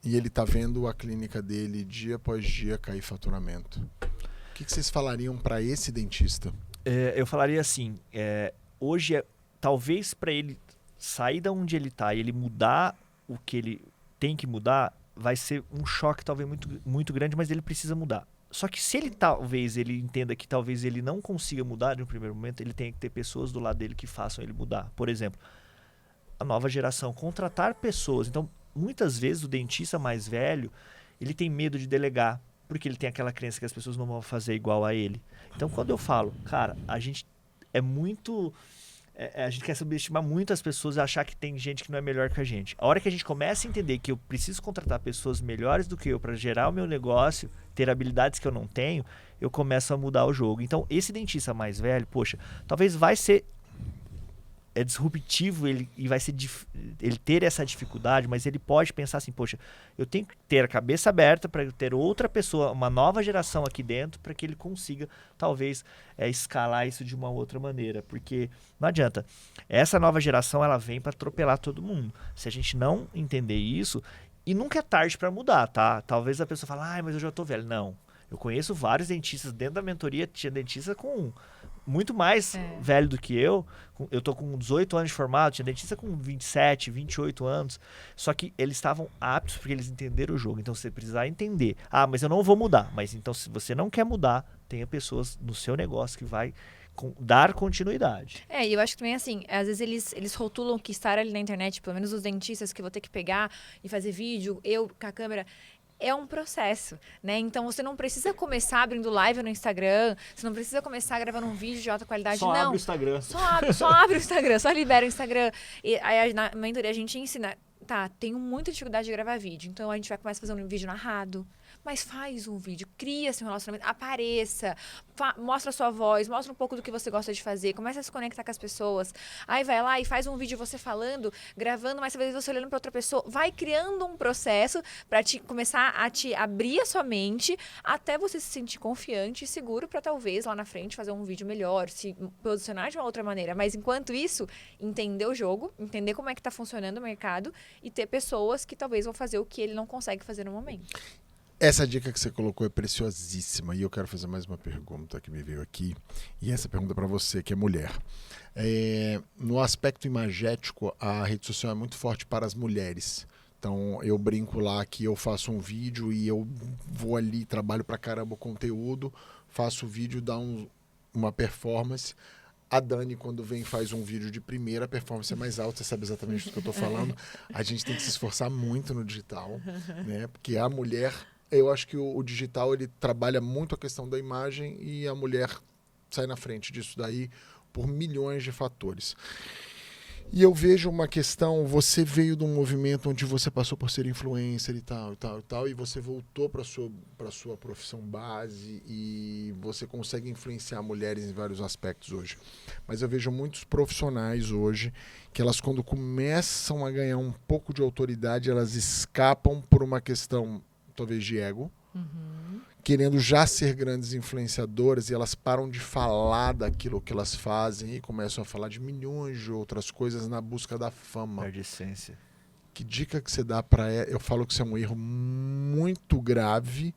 E ele está vendo a clínica dele dia após dia cair faturamento. O que vocês falariam para esse dentista? Eu falaria assim, hoje, talvez para ele sair da onde ele está e ele mudar o que ele tem que mudar, vai ser um choque talvez muito, muito grande, mas ele precisa mudar. Só que se ele entenda que talvez ele não consiga mudar de um primeiro momento, ele tem que ter pessoas do lado dele que façam ele mudar. Por exemplo, a nova geração, contratar pessoas. Então, muitas vezes o dentista mais velho, ele tem medo de delegar, porque ele tem aquela crença que as pessoas não vão fazer igual a ele. Então, quando eu falo, cara, a gente quer subestimar muito as pessoas e achar que tem gente que não é melhor que a gente. A hora que a gente começa a entender que eu preciso contratar pessoas melhores do que eu para gerar o meu negócio, ter habilidades que eu não tenho, eu começo a mudar o jogo. Então, esse dentista mais velho, poxa, talvez vai ser disruptivo ele ter essa dificuldade, mas ele pode pensar assim, poxa, eu tenho que ter a cabeça aberta para ter outra pessoa, uma nova geração aqui dentro, para que ele consiga, talvez, escalar isso de uma outra maneira, porque não adianta. Essa nova geração, ela vem para atropelar todo mundo. Se a gente não entender isso, e nunca é tarde para mudar, tá? Talvez a pessoa fale, mas eu já tô velho. Não. Eu conheço vários dentistas dentro da mentoria, tinha dentista com muito mais velho do que eu. Eu tô com 18 anos de formado, tinha dentista com 27, 28 anos. Só que eles estavam aptos porque eles entenderam o jogo. Então você precisa entender. Mas eu não vou mudar. Mas então se você não quer mudar, tenha pessoas no seu negócio que vai dar continuidade. E eu acho que também assim, às vezes eles rotulam que estar ali na internet, pelo menos os dentistas que vou ter que pegar e fazer vídeo, eu com a câmera, é um processo, né? Então você não precisa começar abrindo live no Instagram, você não precisa começar gravando um vídeo de alta qualidade, só não. Abre o Instagram. Só abre o Instagram, só libera o Instagram. E aí na mentoria a gente ensina, tenho muita dificuldade de gravar vídeo, então a gente vai começar a fazer um vídeo narrado. Mas faz um vídeo, cria seu relacionamento, apareça, mostra a sua voz, mostra um pouco do que você gosta de fazer, começa a se conectar com as pessoas. Aí vai lá e faz um vídeo você falando, gravando, mas talvez você olhando para outra pessoa. Vai criando um processo para começar a te abrir a sua mente até você se sentir confiante e seguro para talvez lá na frente fazer um vídeo melhor, se posicionar de uma outra maneira. Mas enquanto isso, entender o jogo, entender como é que está funcionando o mercado e ter pessoas que talvez vão fazer o que ele não consegue fazer no momento. Essa dica que você colocou é preciosíssima e eu quero fazer mais uma pergunta que me veio aqui. E essa pergunta é para você, que é mulher. No aspecto imagético, a rede social é muito forte para as mulheres. Então, eu brinco lá que eu faço um vídeo e eu vou ali, trabalho pra caramba o conteúdo, faço o vídeo, dá uma performance. A Dani, quando vem faz um vídeo de primeira, a performance é mais alta, você sabe exatamente do que eu estou falando. A gente tem que se esforçar muito no digital, né? Porque a mulher... Eu acho que o digital ele trabalha muito a questão da imagem e a mulher sai na frente disso daí por milhões de fatores. E eu vejo uma questão, você veio de um movimento onde você passou por ser influencer e tal, e você voltou para sua profissão base e você consegue influenciar mulheres em vários aspectos hoje. Mas eu vejo muitos profissionais hoje que elas, quando começam a ganhar um pouco de autoridade, elas escapam por uma questão, talvez, de ego, querendo já ser grandes influenciadoras, e elas param de falar daquilo que elas fazem e começam a falar de milhões de outras coisas na busca da fama. Perde essência. Que dica que você dá para ela? Eu falo que isso é um erro muito grave.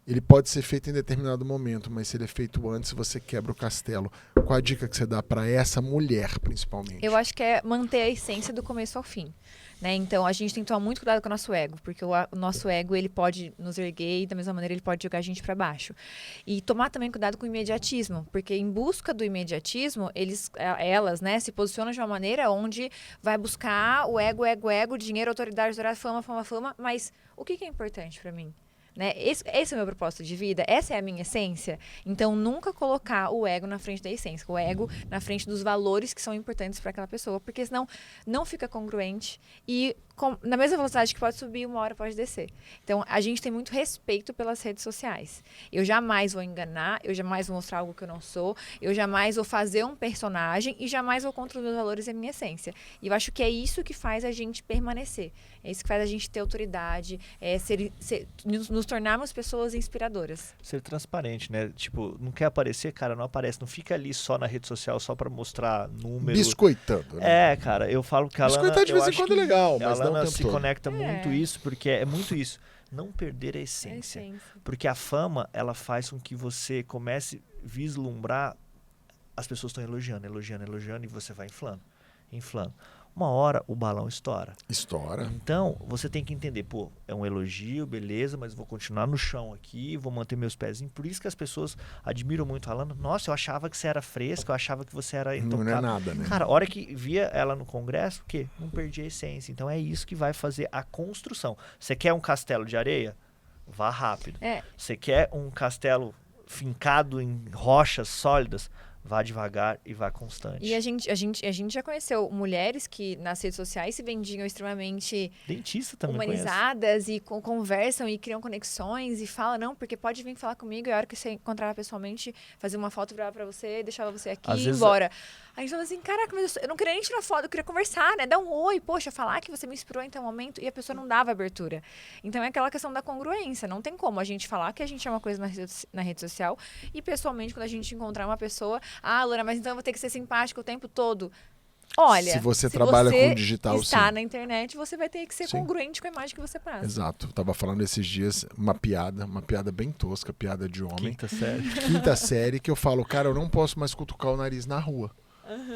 Ele pode ser feito em determinado momento, mas se ele é feito antes, você quebra o castelo. Qual a dica que você dá para essa mulher, principalmente? Eu acho que é manter a essência do começo ao fim. Né? Então, a gente tem que tomar muito cuidado com o nosso ego, porque o nosso ego, ele pode nos erguer e, da mesma maneira, ele pode jogar a gente para baixo. E tomar também cuidado com o imediatismo, porque em busca do imediatismo, elas, né, se posicionam de uma maneira onde vai buscar o ego, dinheiro, autoridade, fama, mas o que é importante para mim? Né? Esse é o meu propósito de vida, essa é a minha essência. Então, nunca colocar o ego na frente da essência, o ego na frente dos valores que são importantes para aquela pessoa, porque senão não fica congruente e na mesma velocidade que pode subir, uma hora pode descer. Então, a gente tem muito respeito pelas redes sociais. Eu jamais vou enganar, eu jamais vou mostrar algo que eu não sou, eu jamais vou fazer um personagem e jamais vou contra os meus valores e a minha essência. E eu acho que é isso que faz a gente permanecer. É isso que faz a gente ter autoridade, nos tornarmos pessoas inspiradoras. Ser transparente, né? Tipo, não quer aparecer, cara, não aparece. Não fica ali só na rede social, só pra mostrar número. Biscoitando, né? Cara, eu falo que a Alana... Biscoitar de vez em quando é legal, mas a Alana não se conecta muito isso, porque é muito isso. Não perder a essência. Porque a fama, ela faz com que você comece a vislumbrar. As pessoas estão elogiando, e você vai inflando. Uma hora o balão estoura. Então, você tem que entender, é um elogio, beleza, mas vou continuar no chão aqui, vou manter meus pezinhos. Por isso que as pessoas admiram muito a Alana. Nossa, eu achava que você era fresca, eu achava que você era intocável. Não é nada, né? Cara, a hora que via ela no congresso, o quê? Não perdi a essência. Então, é isso que vai fazer a construção. Você quer um castelo de areia? Vá rápido. Você quer um castelo fincado em rochas sólidas? Vá devagar e vá constante. E a gente já conheceu mulheres que nas redes sociais se vendiam extremamente dentista também humanizadas e conversam e criam conexões e falam, não, porque pode vir falar comigo e a hora que você encontrar pessoalmente, fazer uma foto pra você, deixar você aqui e ir embora. A gente fala assim, caraca, mas eu não queria nem tirar foto, eu queria conversar, né? Dar um oi, poxa, falar que você me inspirou em tal momento, e a pessoa não dava abertura. Então é aquela questão da congruência, não tem como a gente falar que a gente é uma coisa na rede social e pessoalmente, quando a gente encontrar uma pessoa, Luna, mas então eu vou ter que ser simpática o tempo todo. Olha, se você trabalha com digital, está na internet, você vai ter que ser congruente com a imagem que você passa. Exato. Eu tava falando esses dias uma piada bem tosca, piada de homem. Quinta série, que eu falo, cara, eu não posso mais cutucar o nariz na rua.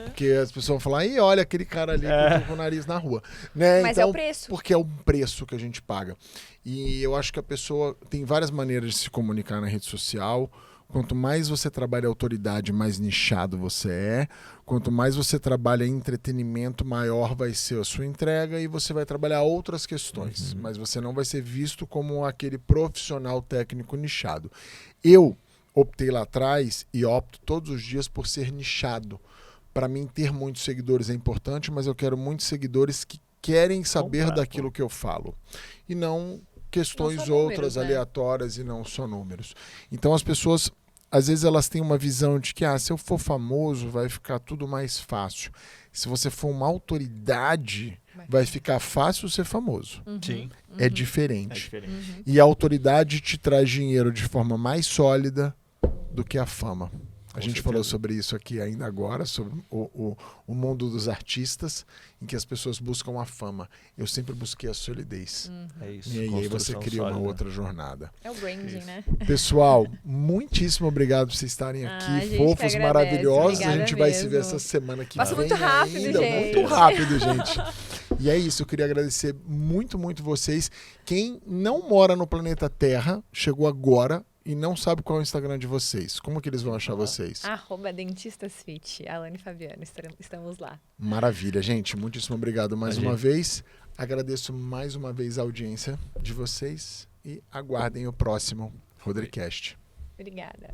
Porque as pessoas vão falar, ih, olha aquele cara ali com o nariz na rua. Né? Mas então, é o preço. Porque é o preço que a gente paga. E eu acho que a pessoa tem várias maneiras de se comunicar na rede social. Quanto mais você trabalha autoridade, mais nichado você é. Quanto mais você trabalha entretenimento, maior vai ser a sua entrega e você vai trabalhar outras questões. Mas você não vai ser visto como aquele profissional técnico nichado. Eu optei lá atrás e opto todos os dias por ser nichado. Para mim, ter muitos seguidores é importante, mas eu quero muitos seguidores que querem saber daquilo que eu falo. E não questões outras, aleatórias, e não só números. Então as pessoas, às vezes elas têm uma visão de que se eu for famoso vai ficar tudo mais fácil. Se você for uma autoridade, vai ficar fácil ser famoso. Sim. É diferente. E a autoridade te traz dinheiro de forma mais sólida do que a fama. A gente falou sobre isso aqui ainda agora, sobre o mundo dos artistas, em que as pessoas buscam a fama. Eu sempre busquei a solidez. É isso. E aí você cria uma outra jornada. É o branding, né? Pessoal, muitíssimo obrigado por vocês estarem aqui. Fofos, maravilhosos. A gente vai se ver essa semana que vem. Passa muito rápido, ainda. gente. Muito rápido, gente. E é isso, eu queria agradecer muito, muito vocês. Quem não mora no planeta Terra, chegou agora e não sabe qual é o Instagram de vocês. Como que eles vão achar vocês? @dentistasfit, Alana e Fabiano, estamos lá. Maravilha, gente. Muitíssimo obrigado mais uma vez. Agradeço mais uma vez a audiência de vocês e aguardem o próximo Rodricast. Obrigada.